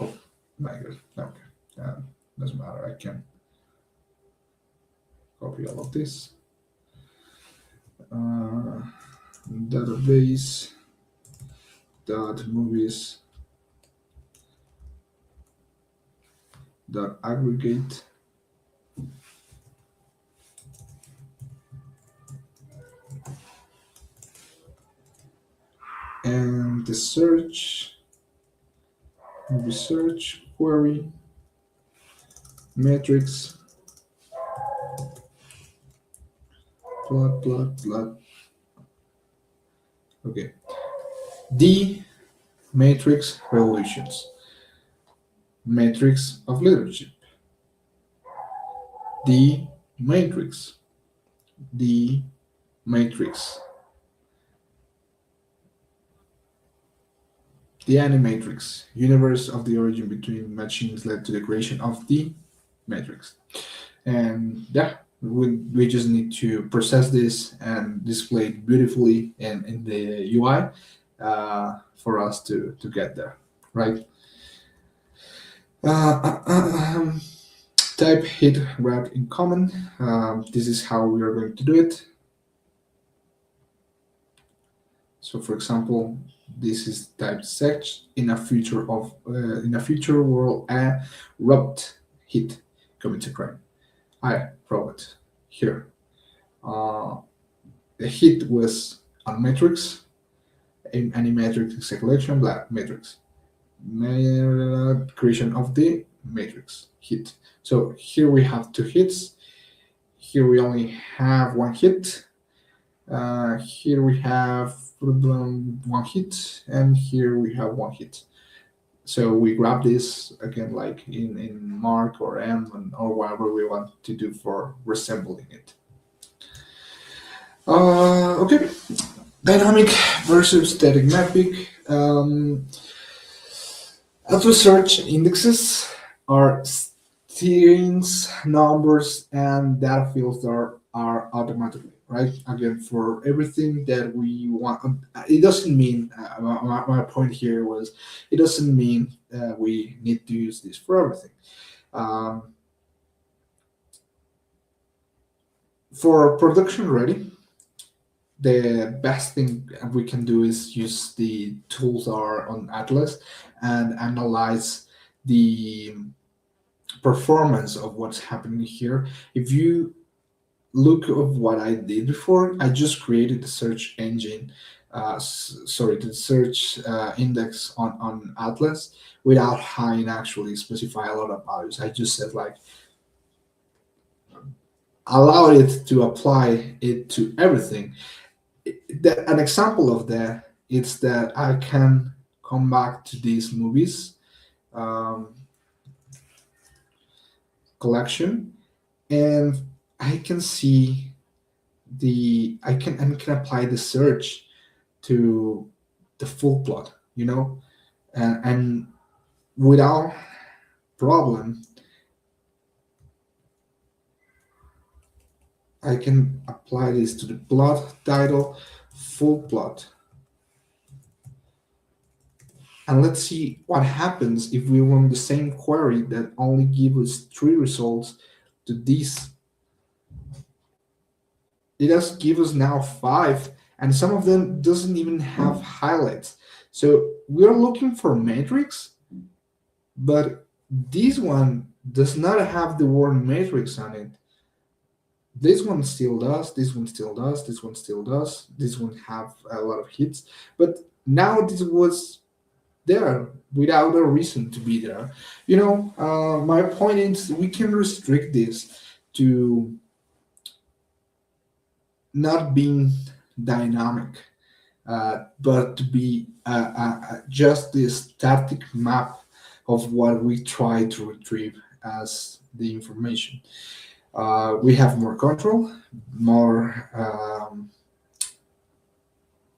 Oh my god, okay. Doesn't matter. I can copy all of this. Uh, Database dot movies dot aggregate, and the search movie search query matrix plot. Okay, the matrix revolutions, matrix of leadership, the matrix, the matrix, the animatrix, universe of the origin between machines led to the creation of the matrix. And yeah, we just need to process this and display it beautifully in the UI for us to get there, right? Uh, uh, uh, um, Type hit route in common. This is how we are going to do it. So, for example, this is type search in a future world a route hit commits a crime. I robot here. Uh, the hit was on matrix, in any matrix selection, black matrix. creation of the matrix hit. So here we have two hits. Here we only have one hit. Here we have one hit, and here we have one hit. So we grab this again, like in Mark or M or whatever we want to do for resembling it. Okay, dynamic versus static mapping. Auto search indexes are strings, numbers, and data fields are automatically right. Again, for everything that we want, it doesn't mean my point here was it doesn't mean we need to use this for everything. Um, for production ready, the best thing we can do is use the tools are on Atlas and analyze the performance of what's happening here. If you look of what I did before, I just created the search engine, sorry, the search index on Atlas without having actually specify a lot of values. I just said like allow it to apply it to everything. An example of that is that I can come back to these movies um, collection, and I can see I can apply the search to the full plot, and without problem, I can apply this to the plot title, full plot. And let's see what happens if we run the same query that only gives us 3 results to this. It does give us now 5, and some of them doesn't even have highlights. So we're looking for matrix, but this one does not have the word matrix on it. This one still does, this one still does, this one still does, this one have a lot of hits, but now this was there without a reason to be there. My point is we can restrict this to not being dynamic, but to be just the static map of what we try to retrieve as the information. We have more control, more.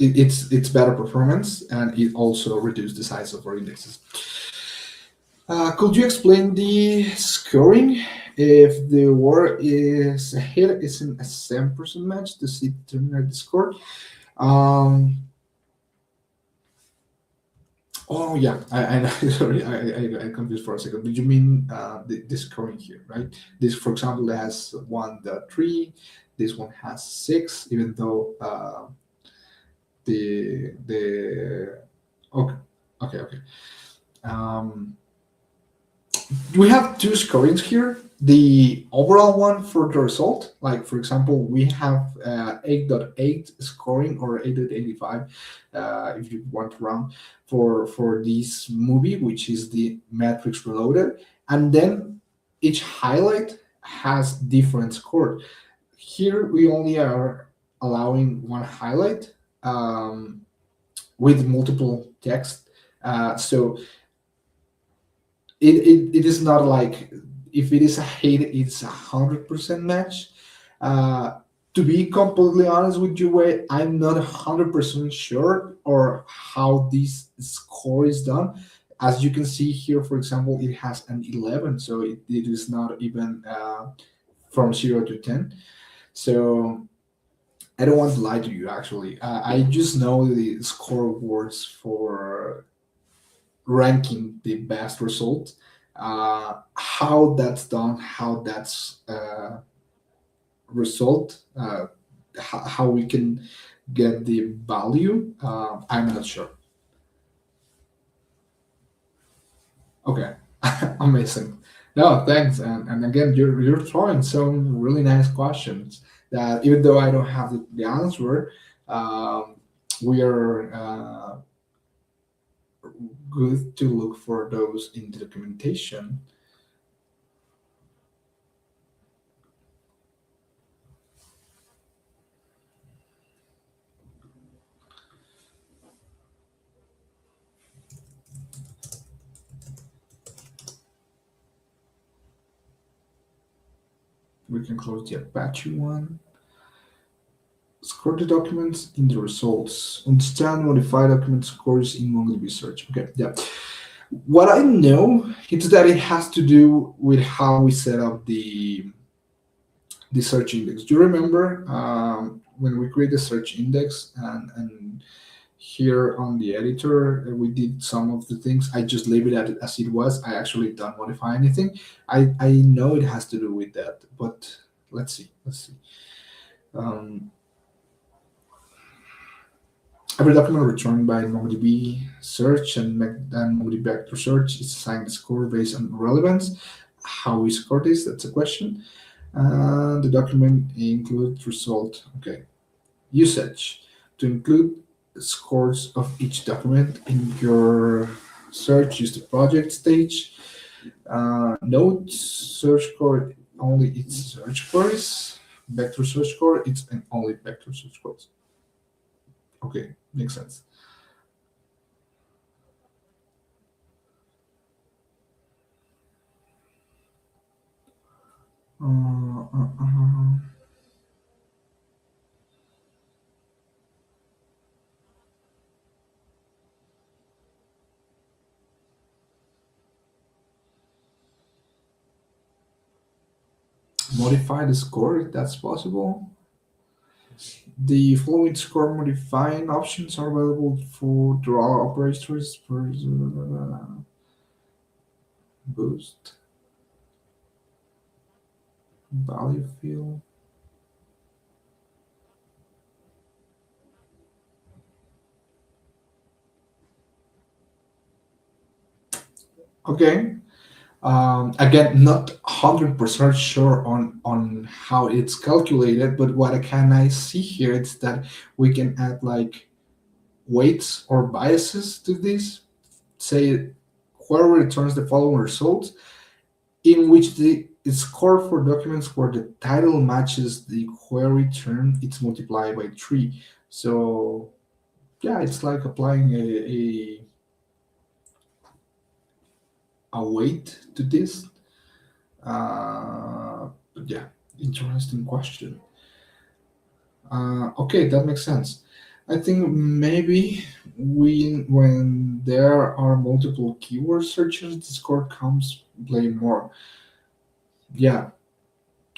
It's better performance, and it also reduces the size of our indexes. Could you explain the scoring? If the word is a hit, isn't a 7% match, does it terminate the score? Um, oh yeah, I sorry, I confused for a second. Did you mean the scoring here, right? This, for example, has 1.3. This one has 6, even though the okay, okay. Um, we have two scorings here. The overall one for the result, like for example, we have 8.8 scoring or 8.85, if you want to round for this movie, which is the Matrix Reloaded, and then each highlight has different score. Here we only are allowing one highlight with multiple text, so it is not like if it is a hit, it's 100% match. To be completely honest with you, Wade, I'm not 100% sure or how this score is done. As you can see here, for example, it has an 11, so it is not even from 0 to 10. So I don't want to lie to you, actually. I just know the score words for ranking the best result. How that's done, how that's result, how we can get the value, I'm not sure. Okay, amazing. No, thanks. And again, you're throwing some really nice questions that even though I don't have the answer, we are good to look for those in the documentation. We can close the Apache one. Score the documents in the results. Understand modify document scores in MongoDB search. Okay, yeah. What I know is that it has to do with how we set up the search index. Do you remember when we create the search index and here on the editor we did some of the things. I just leave it as it was. I actually don't modify anything. I know it has to do with that, but let's see. Um, every document returned by MongoDB search and MongoDB vector search is assigned a score based on relevance. How we score this? That's a question. And the document includes result. Okay. Usage. To include scores of each document in your search, use the project stage. Note search score only its search queries. Vector search score it's an only vector search queries. Okay, makes sense. Uh, uh, uh. Modify the score if that's possible. The following score modifying options are available for draw operators for boost value field. Okay. Again, not 100% sure on how it's calculated, but what I see here is that we can add like weights or biases to this. Say query returns the following results, in which the score for documents where the title matches the query term, it's multiplied by 3. So yeah, it's like applying a weight to this. But yeah, interesting question. Okay, that makes sense. I think maybe when there are multiple keyword searches, the score comes play more. Yeah,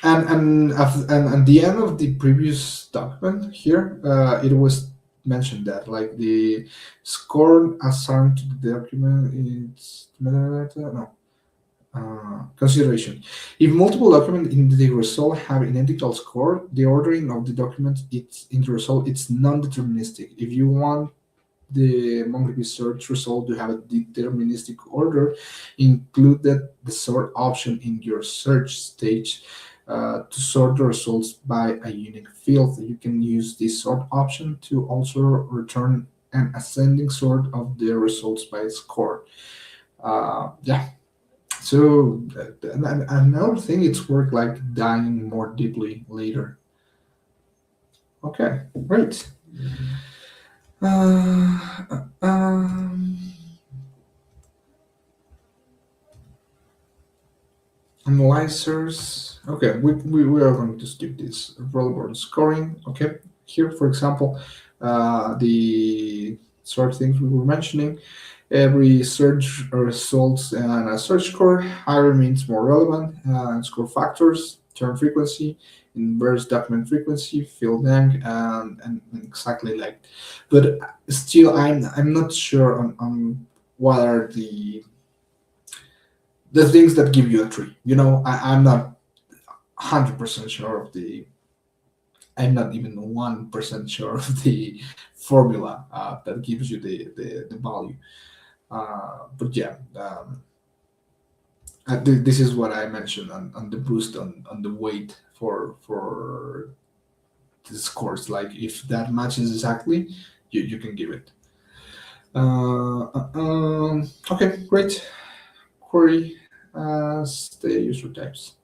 and at the end of the previous document here, it was mentioned that like the score assigned to the document is no consideration. If multiple documents in the result have identical score, the ordering of the documents it's in the result it's non-deterministic. If you want the MongoDB search result to have a deterministic order, include the sort option in your search stage to sort the results by a unique field. You can use this sort option to also return an ascending sort of the results by score. Yeah, so another thing, it's work like dying more deeply later. Okay, great. Um, analyzers. Okay, we are going to skip this relevant scoring. Okay, here for example, the sort of things we were mentioning. Every search results and a search score higher means more relevant. Score factors, term frequency, inverse document frequency, field length, and exactly like. But still, I'm not sure on what are the things that give you a tree. You know, I'm not 100% sure of the. I'm not even 1% sure of the formula that gives you the value. But yeah, this is what I mentioned on the boost on the weight for the scores. Like if that matches exactly, you can give it. Okay, great. Query as the user types.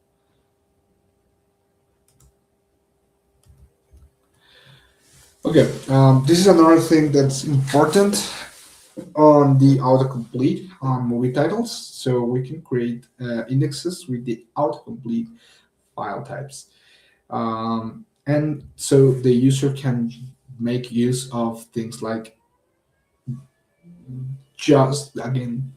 Okay, this is another thing that's important on the autocomplete on movie titles. So we can create indexes with the autocomplete file types. And so the user can make use of things like just again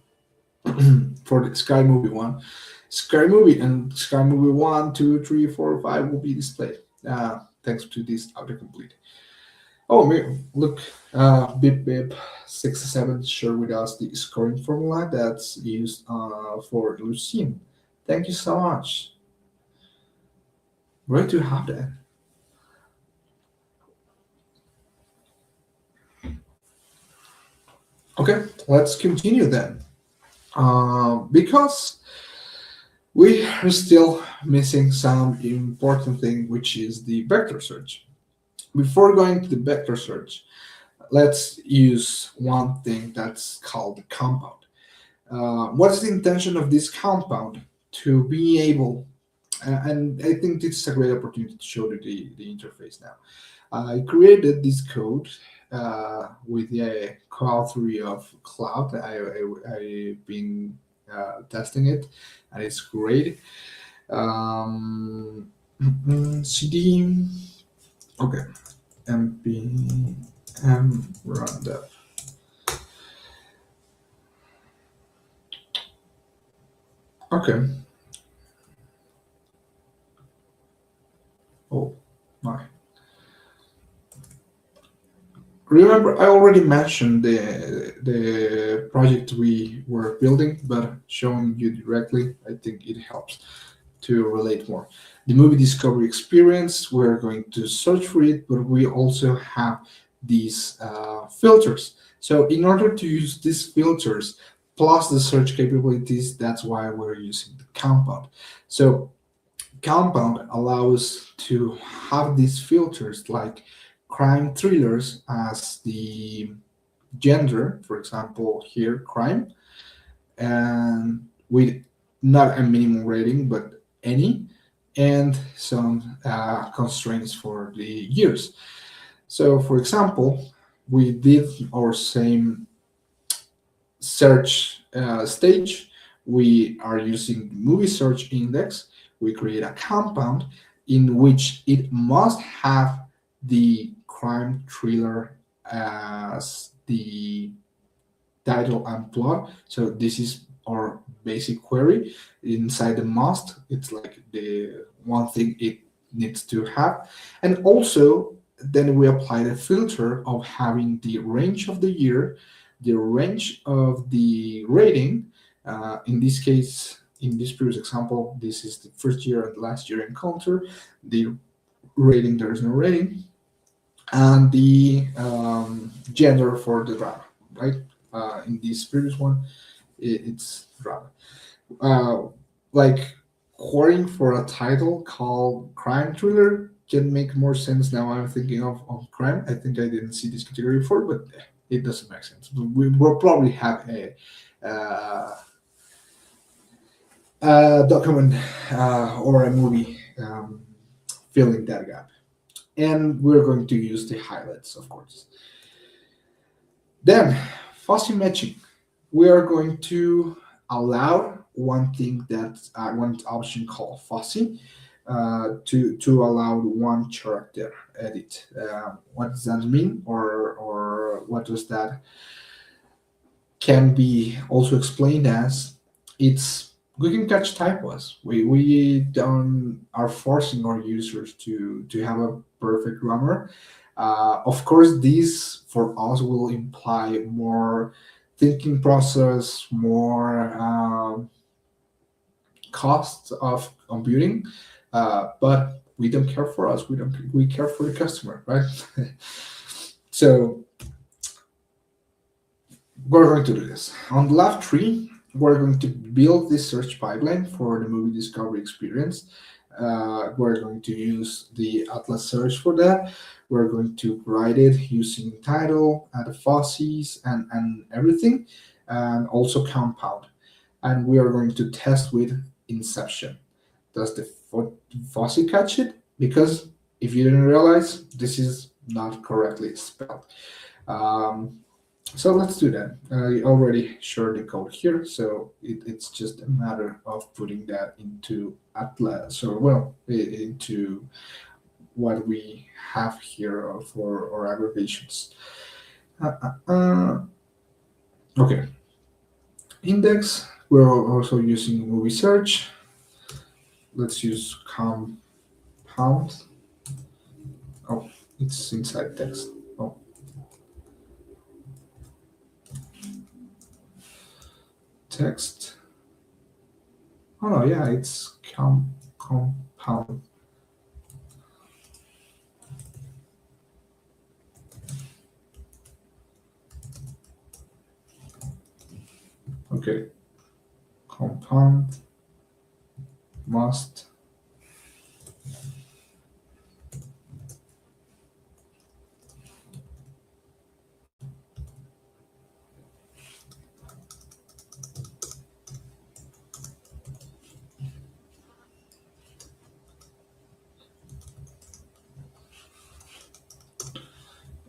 for the Sky Movie one, Sky Movie and Sky Movie 1, 2, 3, 4, 5 will be displayed thanks to this autocomplete. Oh, look, Bip Bip 67 shared with us the scoring formula that's used for Lucene. Thank you so much. Great to have that. Okay, let's continue then. Because we are still missing some important thing, which is the vector search. Before going to the vector search, let's use one thing that's called the compound. What is the intention of this compound? To be able, and I think this is a great opportunity to show the interface now. I created this code with the co-author of Cloud. I've been testing it, and it's great. CD, okay, npm run dev. Okay. Oh my. Remember, I already mentioned the project we were building, but showing you directly, I think it helps to relate more. The movie discovery experience, we're going to search for it, but we also have these filters. So in order to use these filters plus the search capabilities, that's why we're using the compound. So compound allows to have these filters like crime thrillers as the gender, for example, here crime, and with not a minimum rating but any, and some constraints for the years. So, for example, we did our same search stage. We are using the movie search index. We create a compound in which it must have the crime thriller as the title and plot. So this is our basic query. Inside the must, it's like the one thing it needs to have. And also, then we apply the filter of having the range of the year, the range of the rating. In this case, in this previous example, this is the first year and last year encounter. The rating, there is no rating, and the gender for the drama, right? In this previous one, it's drama. Uh, like querying for a title called crime thriller can make more sense now. I'm thinking of crime. I think I didn't see this category before, but it doesn't make sense. We will probably have uh, a document or a movie filling that gap. And we're going to use the highlights, of course. Then, fuzzy matching. We are going to allow one thing that one option called fuzzy to allow one character edit. What does that mean, or what does that can be also explained as? It's we can catch typos. We don't are forcing our users to have a perfect grammar. Of course, this for us will imply more thinking process, more costs of computing, but we don't care for us. We care for the customer, right? So we're going to do this. On the left tree, we're going to build this search pipeline for the movie discovery experience. We're going to use the Atlas search for that. We're going to write it using title, the fuzzies, and everything, and also compound. And we are going to test with inception. Does the fuzzy catch it? Because if you didn't realize, this is not correctly spelled. Um, so let's do that. I already shared the code here, so it's just a matter of putting that into Atlas, or well, into what we have here for our aggregations. Uh, uh, uh, okay, index. We're also using movie search. Let's use compound. Oh, it's inside text. Oh, text. Oh no, yeah, it's compound. Okay, compound must.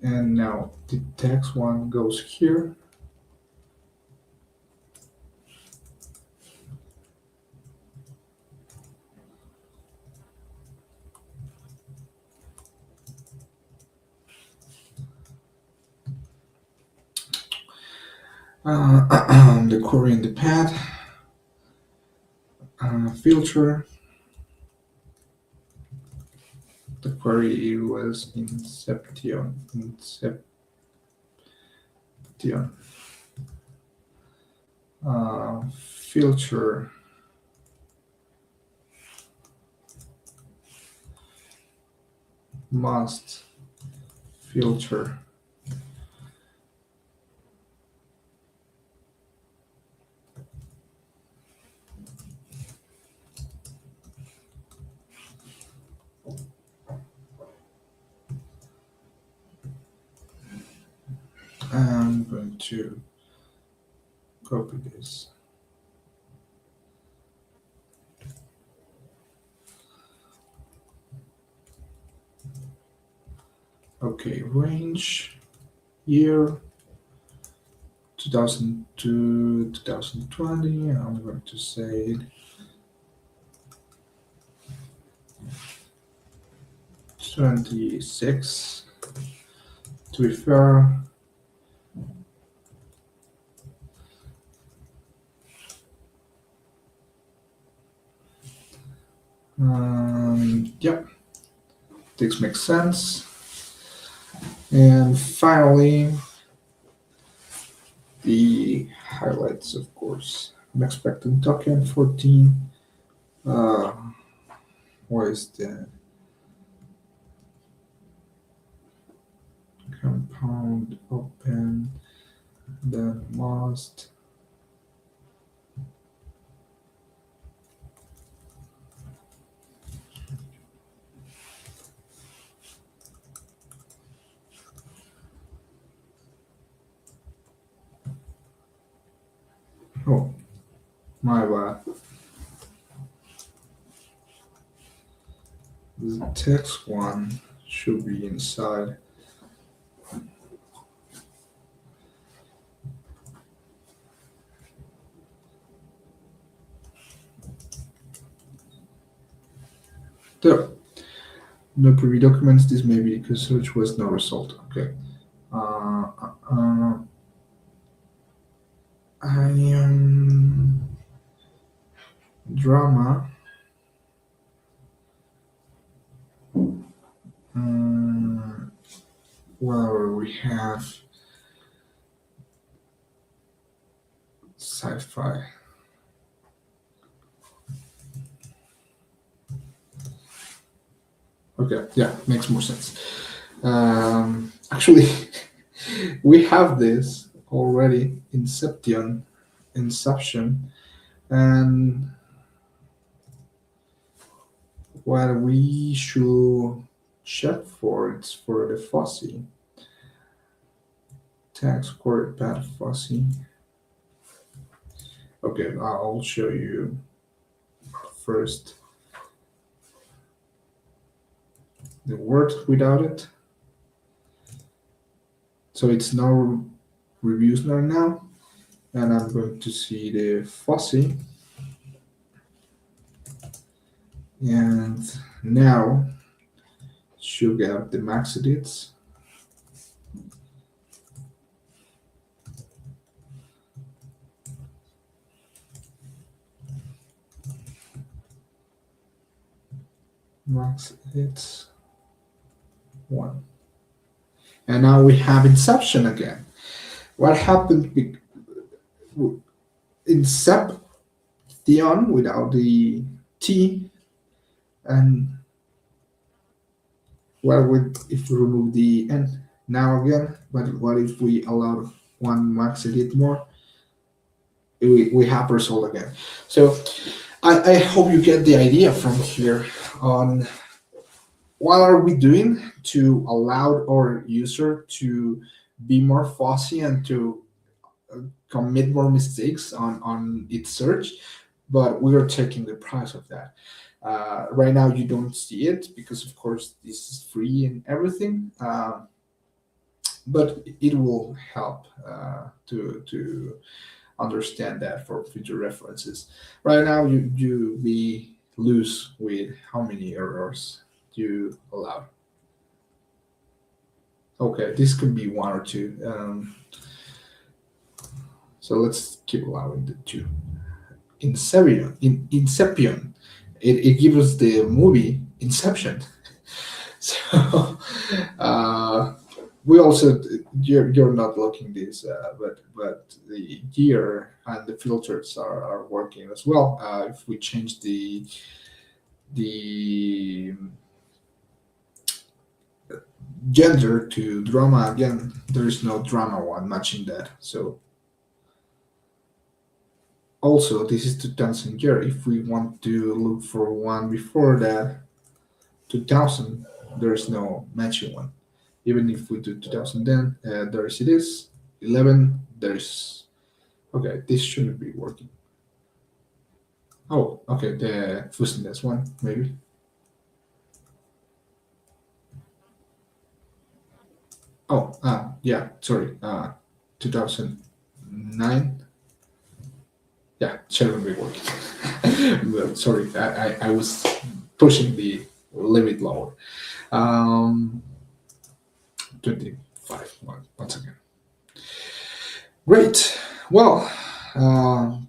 And now the text one goes here. The query in the path, filter. The query was Inception. Filter. Must filter. I'm going to copy this. Okay, range, year, 2002, 2020. I'm going to say 26 to be fair. Yep, this makes sense. And finally, the highlights, of course. I'm expecting token 14. What is the compound open? Then must. Oh, my bad. The text one should be inside. There. No preview documents. This may be because search was no result. Okay. I am drama. Well, we have sci-fi. Okay, yeah, makes more sense. Actually, we have this already, Inception, and what we should check for it's for the fuzzy tag square path fuzzy. Okay, I'll show you first the word without it. So it's no reviews right now, and I'm going to see the fuzzy, and now should get the max edits. Max edits 1. And now we have inception again. What happened? Inception without the T, and what would if we remove the N now again? But what if we allow one max edit more? We have result again. So I hope you get the idea from here on what are we doing to allow our user to be more fussy and to commit more mistakes on its search, but we are taking the price of that. Right now, you don't see it because, of course, this is free and everything, but it will help to understand that for future references. Right now, you be loose with how many errors you allow. Okay, this could be one or two. So let's keep allowing the two. Inception. It gives us the movie Inception. So we also you're not looking this, but the gear and the filters are working as well. If we change the gender to drama again, there is no drama one matching that. So also this is 2000 year. If we want to look for one before that, 2000, there is no matching one. Even if we do 2010, there's it is 11. There's okay. This shouldn't be working. Oh, okay. The Fusines one maybe. Oh, yeah. Sorry. 2009. Yeah, shouldn't be working. Well, sorry, I was pushing the limit lower. 25 once again. Great. Well,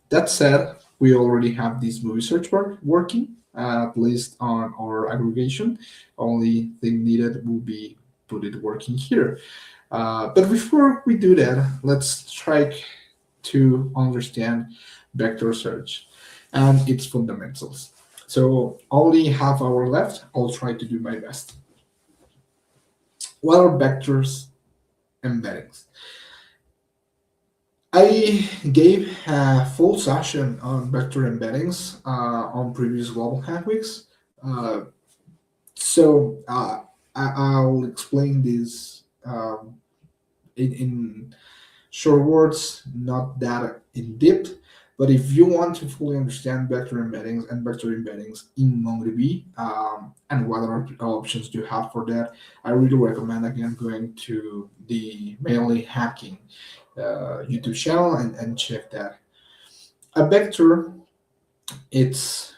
that said, we already have this movie search bar working, at least on our aggregation. Only thing needed will be put it working here. But before we do that, let's try to understand vector search and its fundamentals. So only half hour left. I'll try to do my best. What are vectors embeddings? I gave a full session on vector embeddings on previous Global Hack Weeks. I'll explain this in short words, not that in depth. But if you want to fully understand vector embeddings and vector embeddings in MongoDB and what other options you have for that, I really recommend again going to the mainly hacking YouTube channel and check that. A vector, it's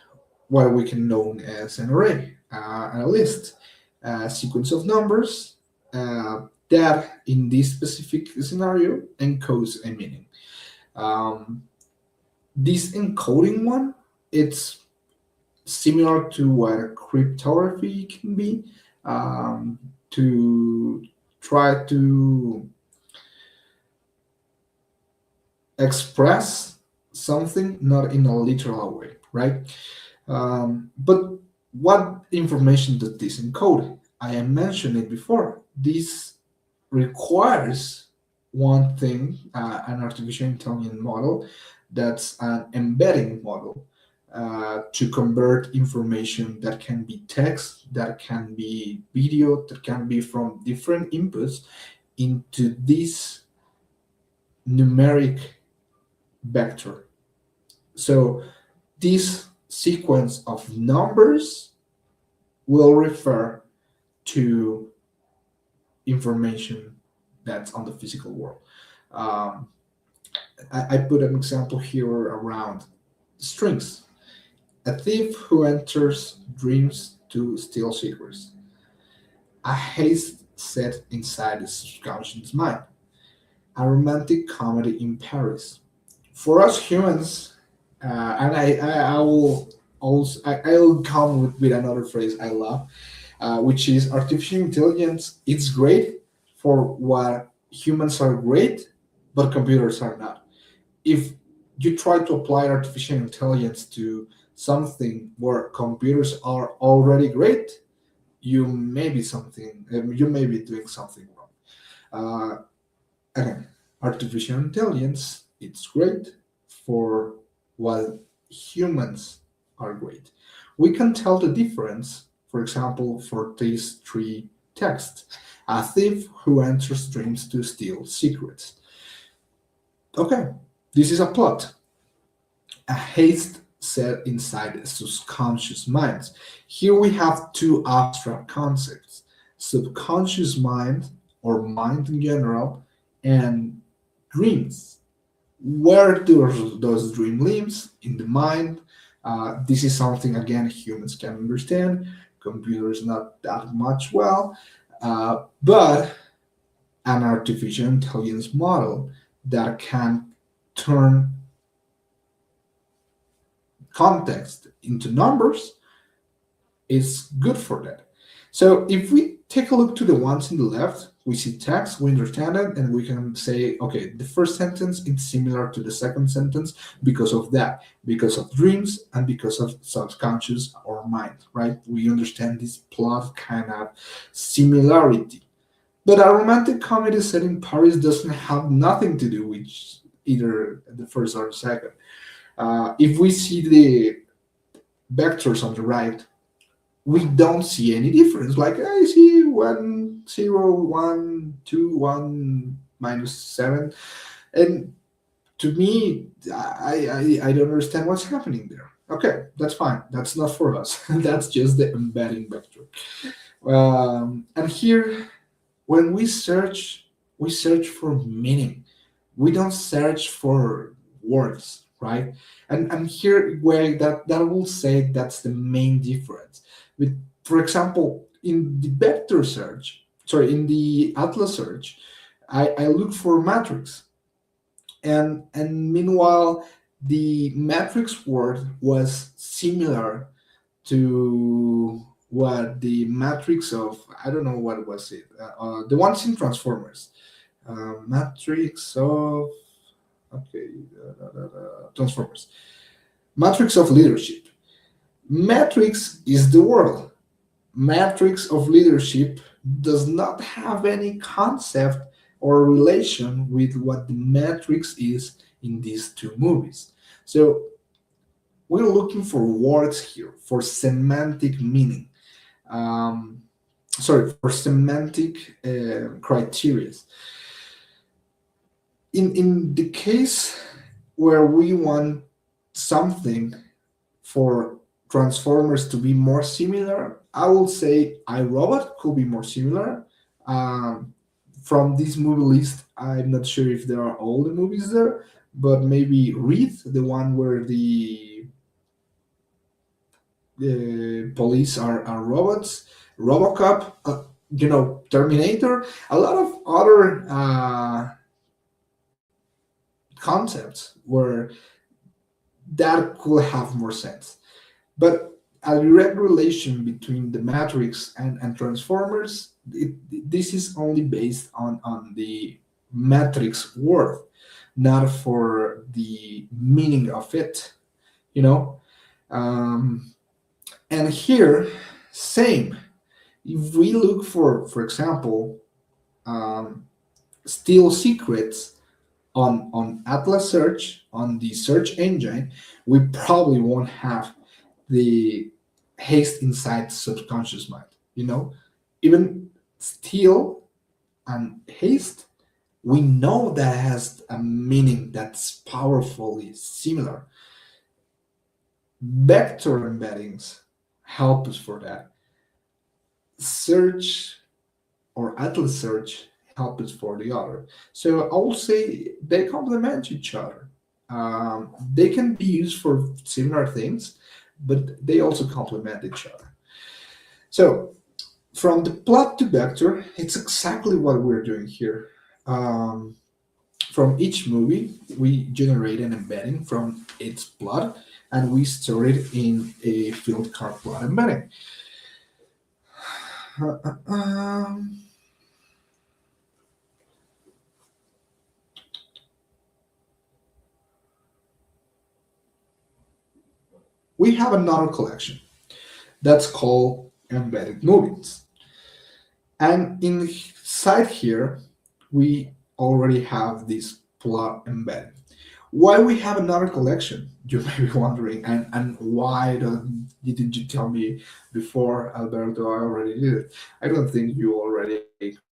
what we can know as an array, a list, a sequence of numbers that in this specific scenario encodes a meaning. This encoding one, it's similar to what cryptography can be, to try to express something not in a literal way, right? But what information does this encode? I mentioned it before. This requires one thing, an artificial intelligence model that's an embedding model. to convert information that can be text, that can be video, that can be from different inputs into this numeric vector. So this sequence of numbers will refer to information that's on the physical world. Um, I put an example here around strings. A thief who enters dreams to steal secrets. A haste set inside the subconscious mind. A romantic comedy in Paris. For us humans, and I will also I'll come with another phrase I love, which is artificial intelligence. It's great for what humans are great, but computers are not. If you try to apply artificial intelligence to something where computers are already great, you may be doing something wrong. Uh, Again, artificial intelligence, it's great for what humans are great. We can tell the difference, for example, for these three texts. A thief who enters dreams to steal secrets. Okay, this is a plot. A haste set inside subconscious minds. Here we have two abstract concepts: subconscious mind, or mind in general, and dreams. Where do those dream lives? In the mind. This is something, again, humans can understand, computers not that much well, but an artificial intelligence model that can turn context into numbers is good for that. So if we take a look to the ones in the left, we see text, we understand it, and we can say, okay, the first sentence is similar to the second sentence because of that, because of dreams and because of subconscious or mind, right? We understand this plot kind of similarity. But a romantic comedy set in Paris doesn't have nothing to do with either the first or the second. If we see the vectors on the right, we don't see any difference. Like I see 1, 0, 1, 2, 1, -7, and to me, I don't understand what's happening there. Okay, that's fine. That's not for us. That's just the embedding vector. And here, when we search for meaning. We don't search for words, right? And here where that will say that's the main difference. With, for example, in the vector search, sorry, in the Atlas search, I look for matrix, and meanwhile the matrix word was similar to what the matrix of, I don't know what was it, the ones in Transformers, matrix of, okay, Transformers, matrix of leadership. Matrix is the world. Matrix of leadership does not have any concept or relation with what the matrix is in these two movies. So we're looking for words here, for semantic meaning. Sorry, for semantic criteria. In the case where we want something for Transformers to be more similar, I will say iRobot could be more similar. From this movie list, I'm not sure if there are all the movies there, but maybe Reed, the one where the police are robots, RoboCop, Terminator, a lot of other concepts where that could have more sense. But a direct relation between the Matrix and Transformers, this is only based on the Matrix word, not for the meaning of it, you know? And here, same. If we look for example, steal secrets, On Atlas search, on the search engine, we probably won't have the haste inside subconscious mind. Even still and haste, we know that has a meaning that's powerfully similar. Vector embeddings help us for that. Search or Atlas search help us for the other. So I will say they complement each other. They can be used for similar things, but they also complement each other. So from the plot to vector, it's exactly what we're doing here. Um, from each movie, we generate an embedding from its plot, and we store it in a field card plot embedding. Um, we have another collection that's called embedded movies. And inside here, we already have this plot embedded. Why we have another collection? You may be wondering, and why didn't you tell me before, Alberto? I already did it. I don't think you already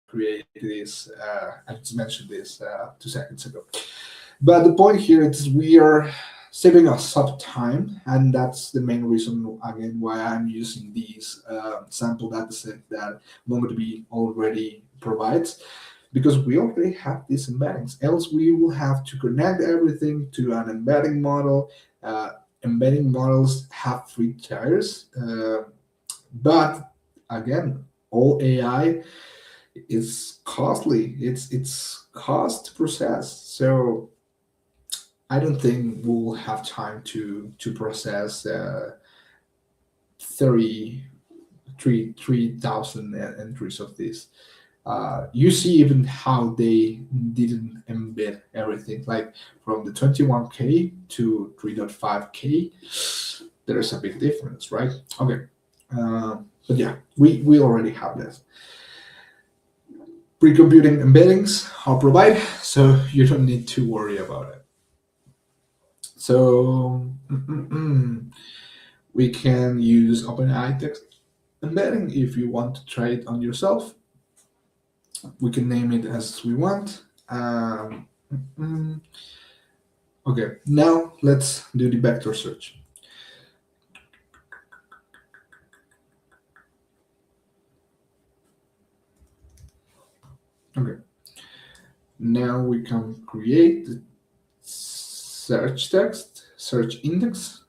created this. I just mentioned this 2 seconds ago. But the point here is we are saving us up time, and that's the main reason again why I'm using these sample dataset that MongoDB already provides, because we already have these embeddings. Else, we will have to connect everything to an embedding model. Embedding models have free tiers, but again, all AI is costly. It's cost to process. So I don't think we'll have time to process 30, 3,000 entries of this. You see even how they didn't embed everything, like from the 21K to 3.5K. There's a big difference, right? Okay, but yeah, we already have this. Pre-computing embeddings are provided, so you don't need to worry about it. So we can use OpenAI text embedding if you want to try it on yourself. We can name it as we want. Okay, now let's do the vector search. Okay, now we can create the search text, search index.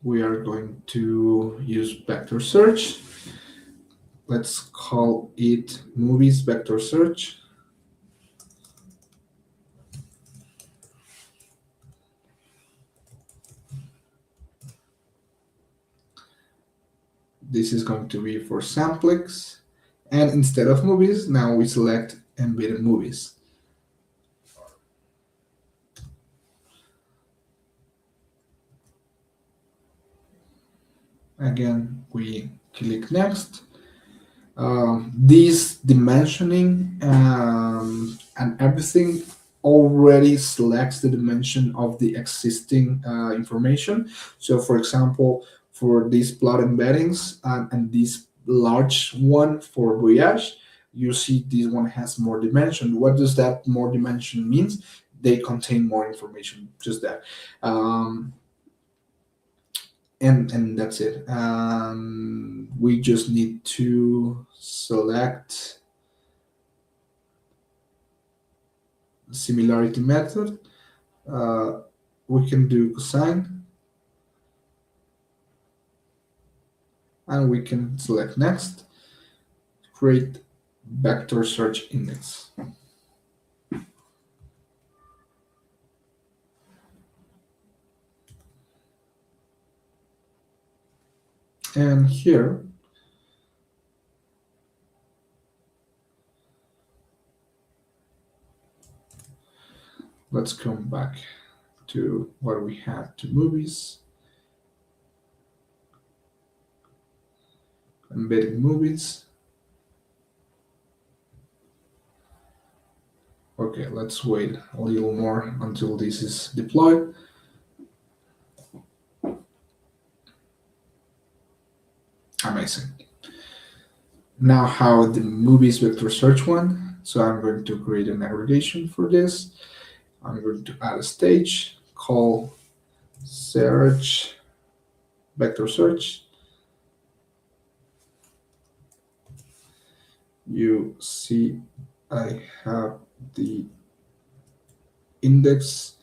We are going to use vector search. Let's call it movies vector search. This is going to be for Samplex. And instead of movies, now we select embedded movies. Again, we click next. This dimensioning and everything already selects the dimension of the existing information. So, for example, for these plot embeddings and this large one for Voyage, you see this one has more dimension. What does that more dimension means? They contain more information, just that. Um, and that's it. We just need to select similarity method. Uh, we can do cosine, and we can select next, create vector search index. And here, let's come back to what we had to movies, embedded movies. Okay, let's wait a little more until this is deployed. Amazing. Now how the movies vector search one. So I'm going to create an aggregation for this. I'm going to add a stage, call search, vector search. You see I have the index,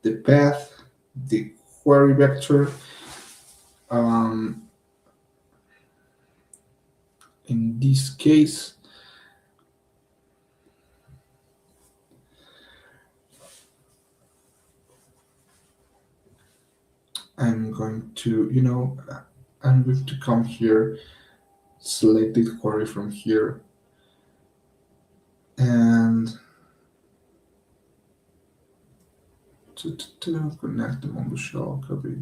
the path, the query vector. Um, in this case, I'm going to, I'm going to come here, select the query from here, and to connect them on the shell copy.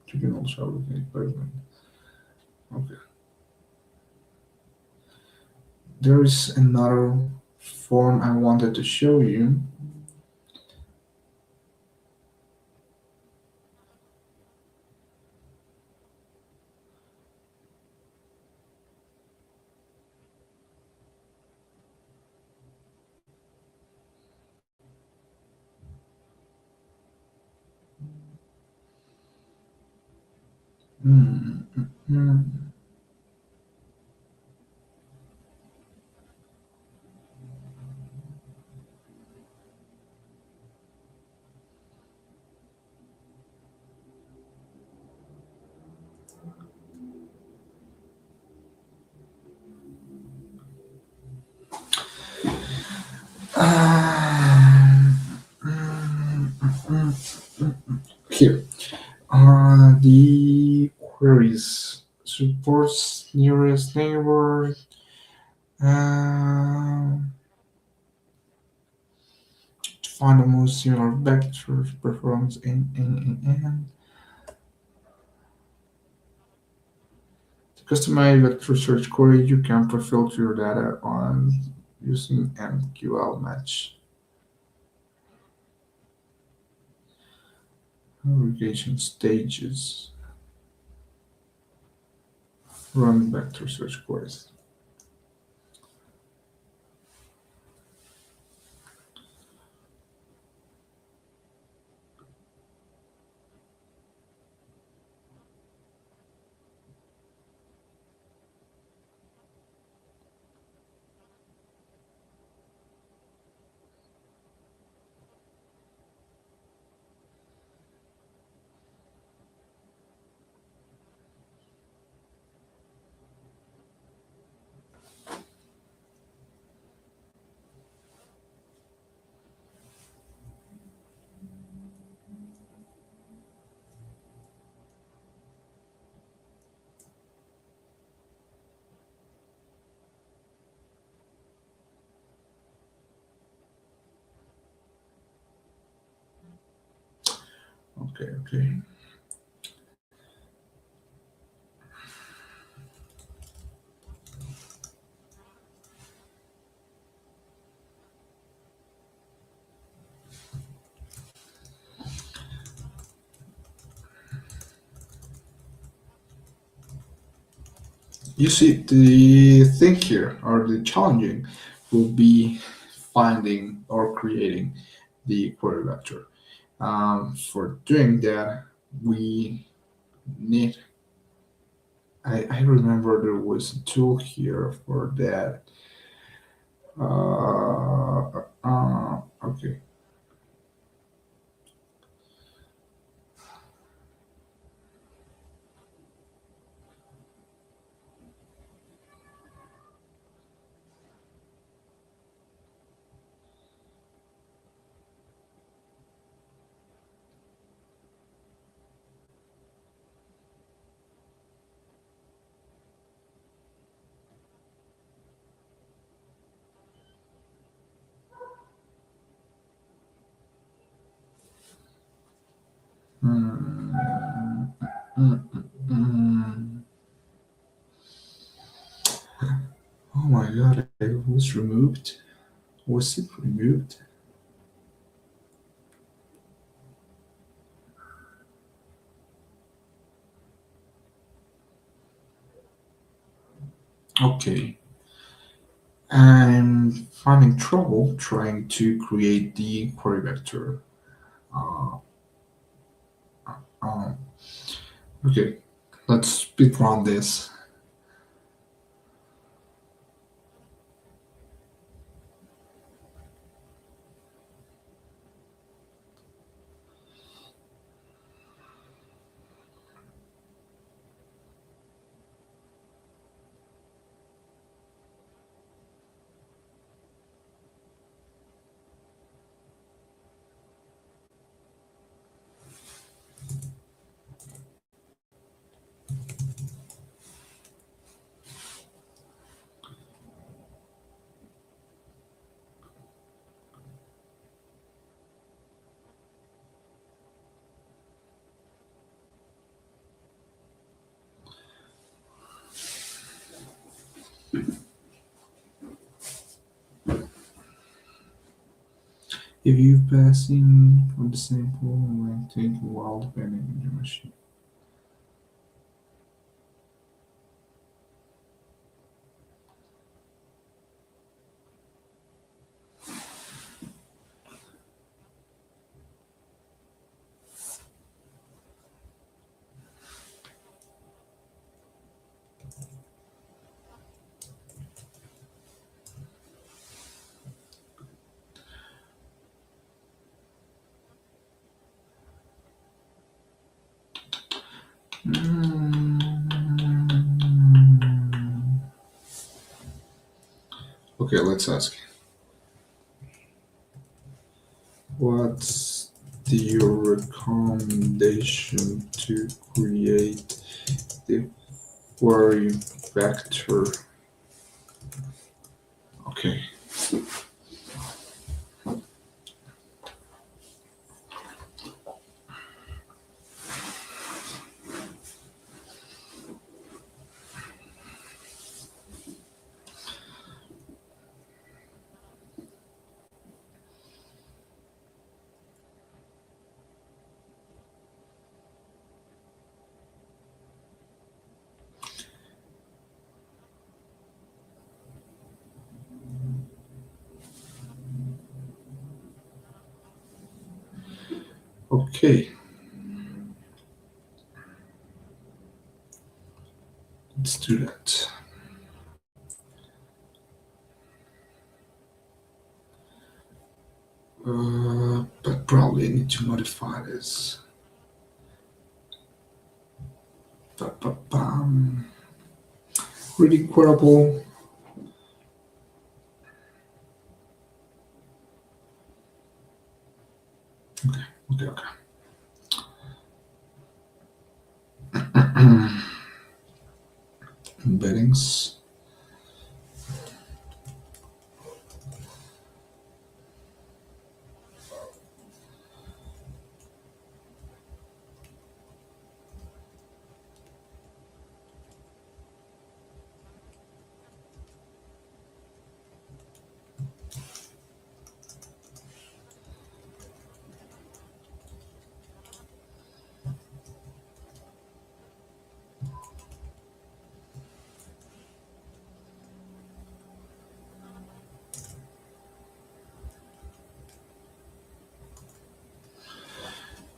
You can also have okay. There is another form I wanted to show you. Hmm, hmm, hmm. Um, mm, mm, mm. Here, the queries supports nearest neighbor. To find the most similar vectors performs in. To customize vector search query, you can pre-filter data on using MQL match. Aggregation stages. Run vector search queries. Okay, okay. You see, the thing here, or the challenging, will be finding or creating the query vector. For doing that, we need. I remember there was a tool here for that. Okay. Hmm, mm, mm, mm. Oh my god, it was removed. Was it removed? Okay. I'm finding trouble trying to create the query vector. Uh, um, okay, let's speed run this. If you pass in from the sample, might take a while depending on your machine. Mm. Okay, let's ask. What's your recommendation to create the query vector? Okay. Okay, let's do that. But probably need to modify this. Ba-ba-bam. Really quotable. Okay, okay. Embeddings.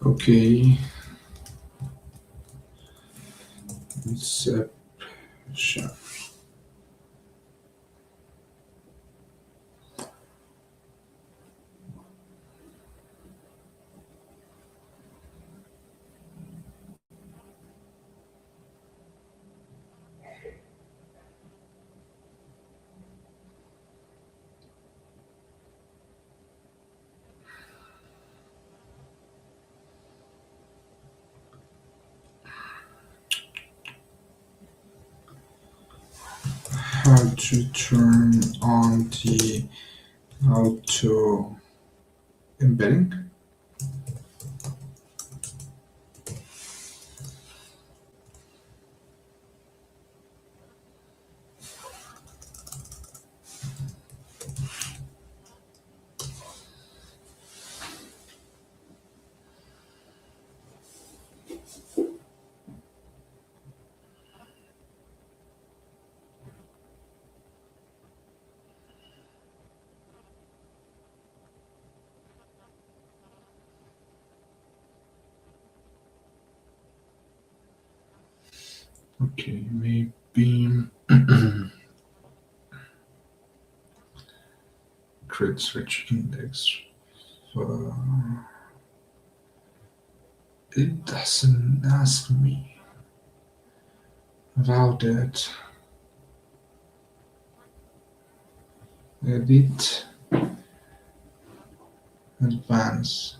Okay, inception. How to turn on the auto embedding? Okay, maybe create search index. Uh, it doesn't ask me about it. Edit, advance.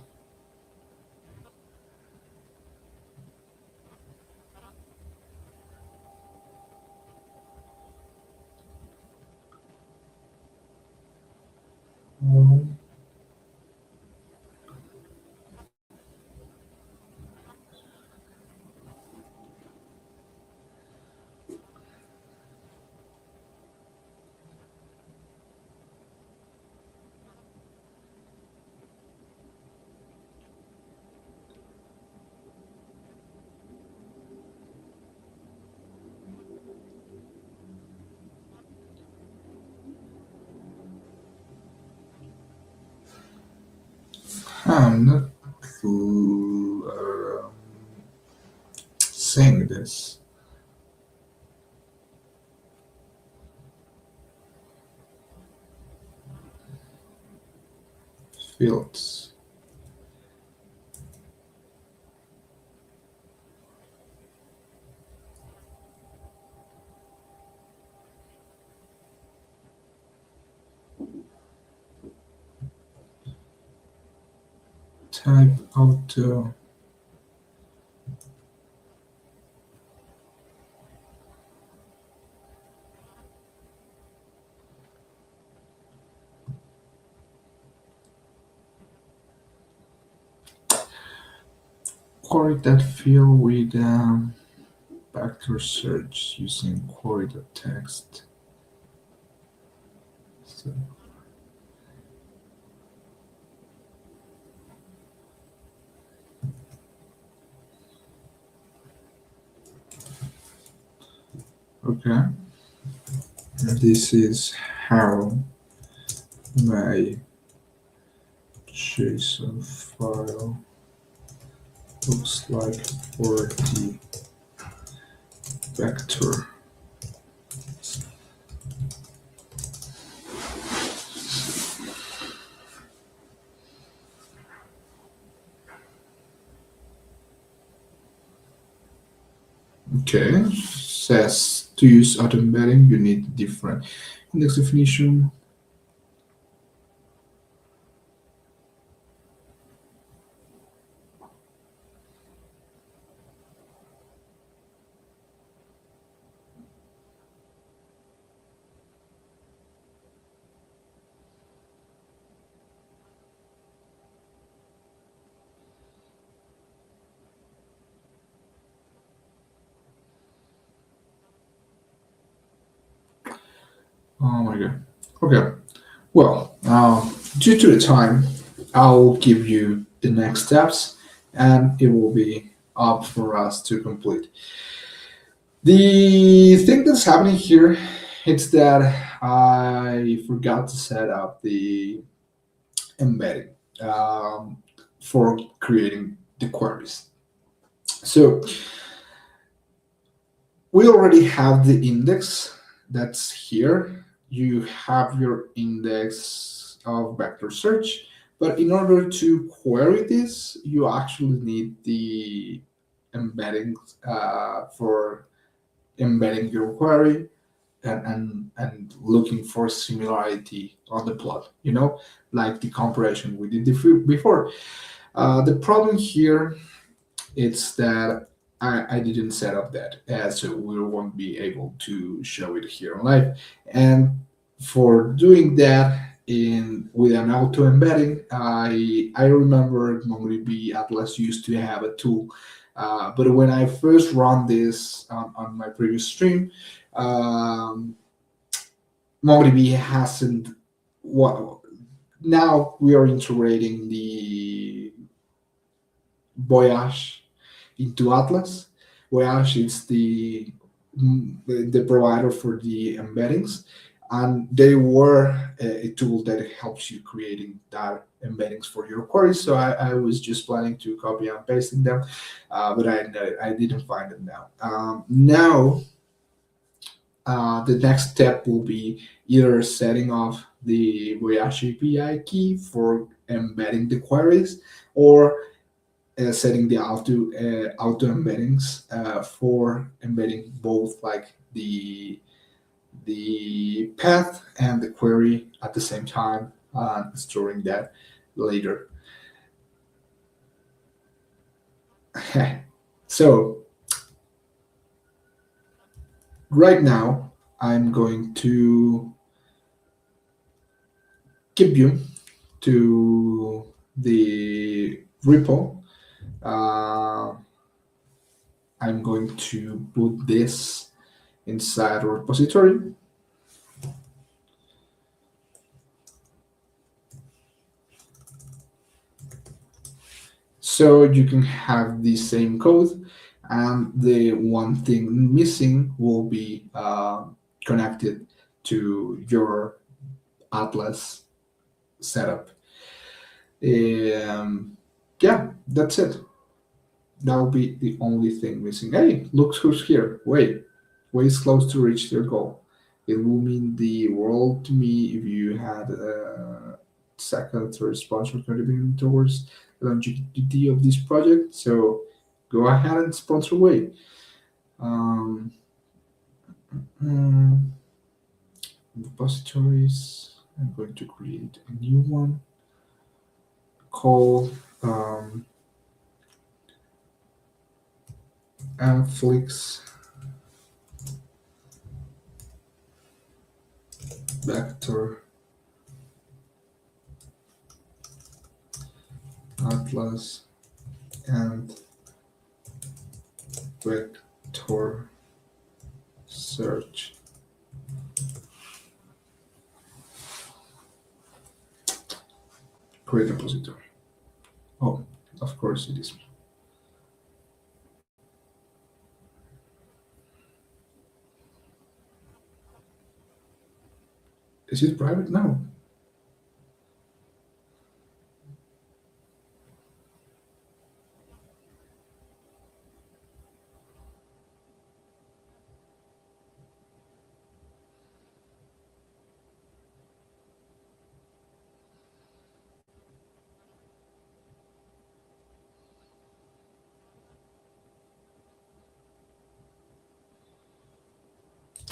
I'm not saying this. Fields. Type auto. Query that field with vector search using query.text. So, okay, this is how my JSON file looks like for the vector. Okay, says to use auto embedding, you need different index definition. Oh my god. Okay. Well, due to the time, I'll give you the next steps, and it will be up for us to complete. The thing that's happening here is that I forgot to set up the embedding for creating the queries. So we already have the index that's here. You have your index of vector search, but in order to query this, you actually need the embedding for embedding your query and looking for similarity on the plot, like the comparison we did before. The problem here is that I didn't set up that, so we won't be able to show it here on live. And for doing that in with an auto embedding, I remember MongoDB Atlas used to have a tool, but when I first run this on my previous stream, um, MongoDB hasn't. What now we are integrating the Voyage into Atlas. Voyage is the provider for the embeddings. and they were a tool that helps you creating that embeddings for your queries. So I was just planning to copy and pasting them, but I didn't find them now. Now the next step will be either setting off the Voyage API key for embedding the queries, or setting the auto embeddings for embedding both like the path and the query at the same time, storing that later. So right now I'm going to give you to the repo. Uh, I'm going to put this inside a repository. So you can have the same code, and the one thing missing will be connected to your Atlas setup. Yeah, that's it. That will be the only thing missing. Hey, look who's here. Wait, is close to reach their goal. It will mean the world to me if you had a second or sponsor contributing towards the longevity of this project. So go ahead and sponsor away. Um, mm, Repositories. I'm going to create a new one called Amflix Vector Atlas and Vector Search. Create repository. Oh, of course it is. Is it private? No.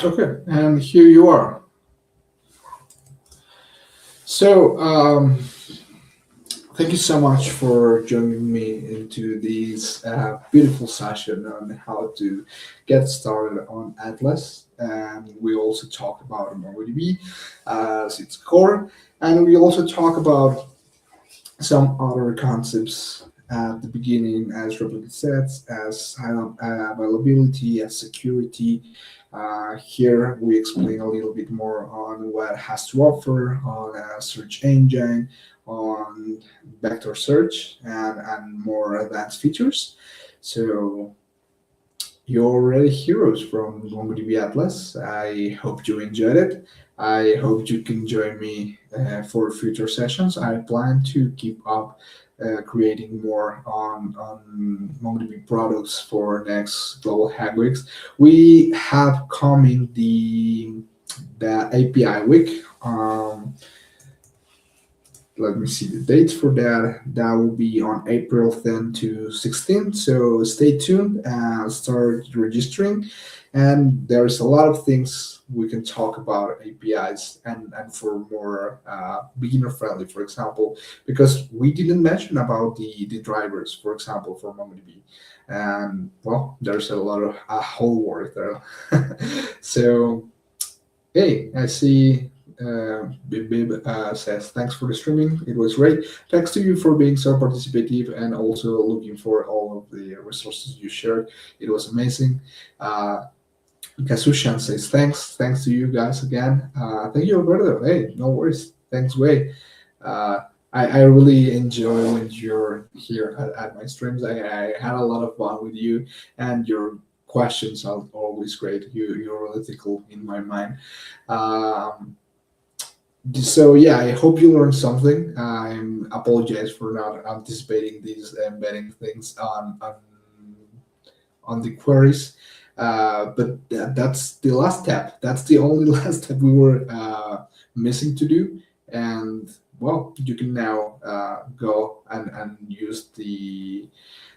Okay, and here you are. So, thank you so much for joining me into this beautiful session on how to get started on Atlas. And we also talk about MongoDB as its core, and we also talk about some other concepts at the beginning, as replicate sets, as availability, as security. Here we explain a little bit more on what it has to offer on a search engine, on vector search, and more advanced features. So you're already heroes from MongoDB Atlas. I hope you enjoyed it. I hope you can join me for future sessions. I plan to keep up creating more on MongoDB products for next Global Hack Weeks. We have coming the API week. Let me see the dates for that. That will be on April 10 to 16. So stay tuned and start registering. And there's a lot of things we can talk about APIs, and for more beginner friendly, for example, because we didn't mention about the drivers, for example, for MongoDB. And well, there's a lot of a whole work there. So hey, I see Bib says, thanks for the streaming. It was great. Thanks to you for being so participative and also looking for all of the resources you shared. It was amazing. Kasushan says, thanks. Thanks to you guys again. Thank you, Alberto. Hey, no worries. Thanks, Way. Uh, I really enjoy when you're here at my streams. I had a lot of fun with you, and your questions are always great. You're analytical in my mind. Um, so yeah, I hope you learned something. I apologize for not anticipating these embedding things on the queries. But that's the last step. That's the only last step we were missing to do. And well, you can now go and use the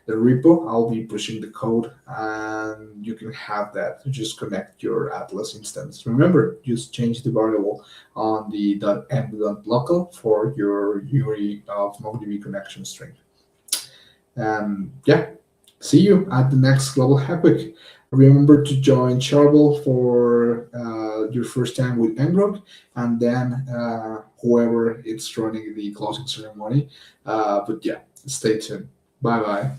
repo. I'll be pushing the code, and you can have that. Just connect your Atlas instance. Remember, just change the variable on the .env.local for your URI of MongoDB connection string. And yeah, see you at the next Global Hack Week. Remember to join Charbel for your first time with Ngrok, and then whoever it's running the closing ceremony. But yeah, stay tuned. Bye bye.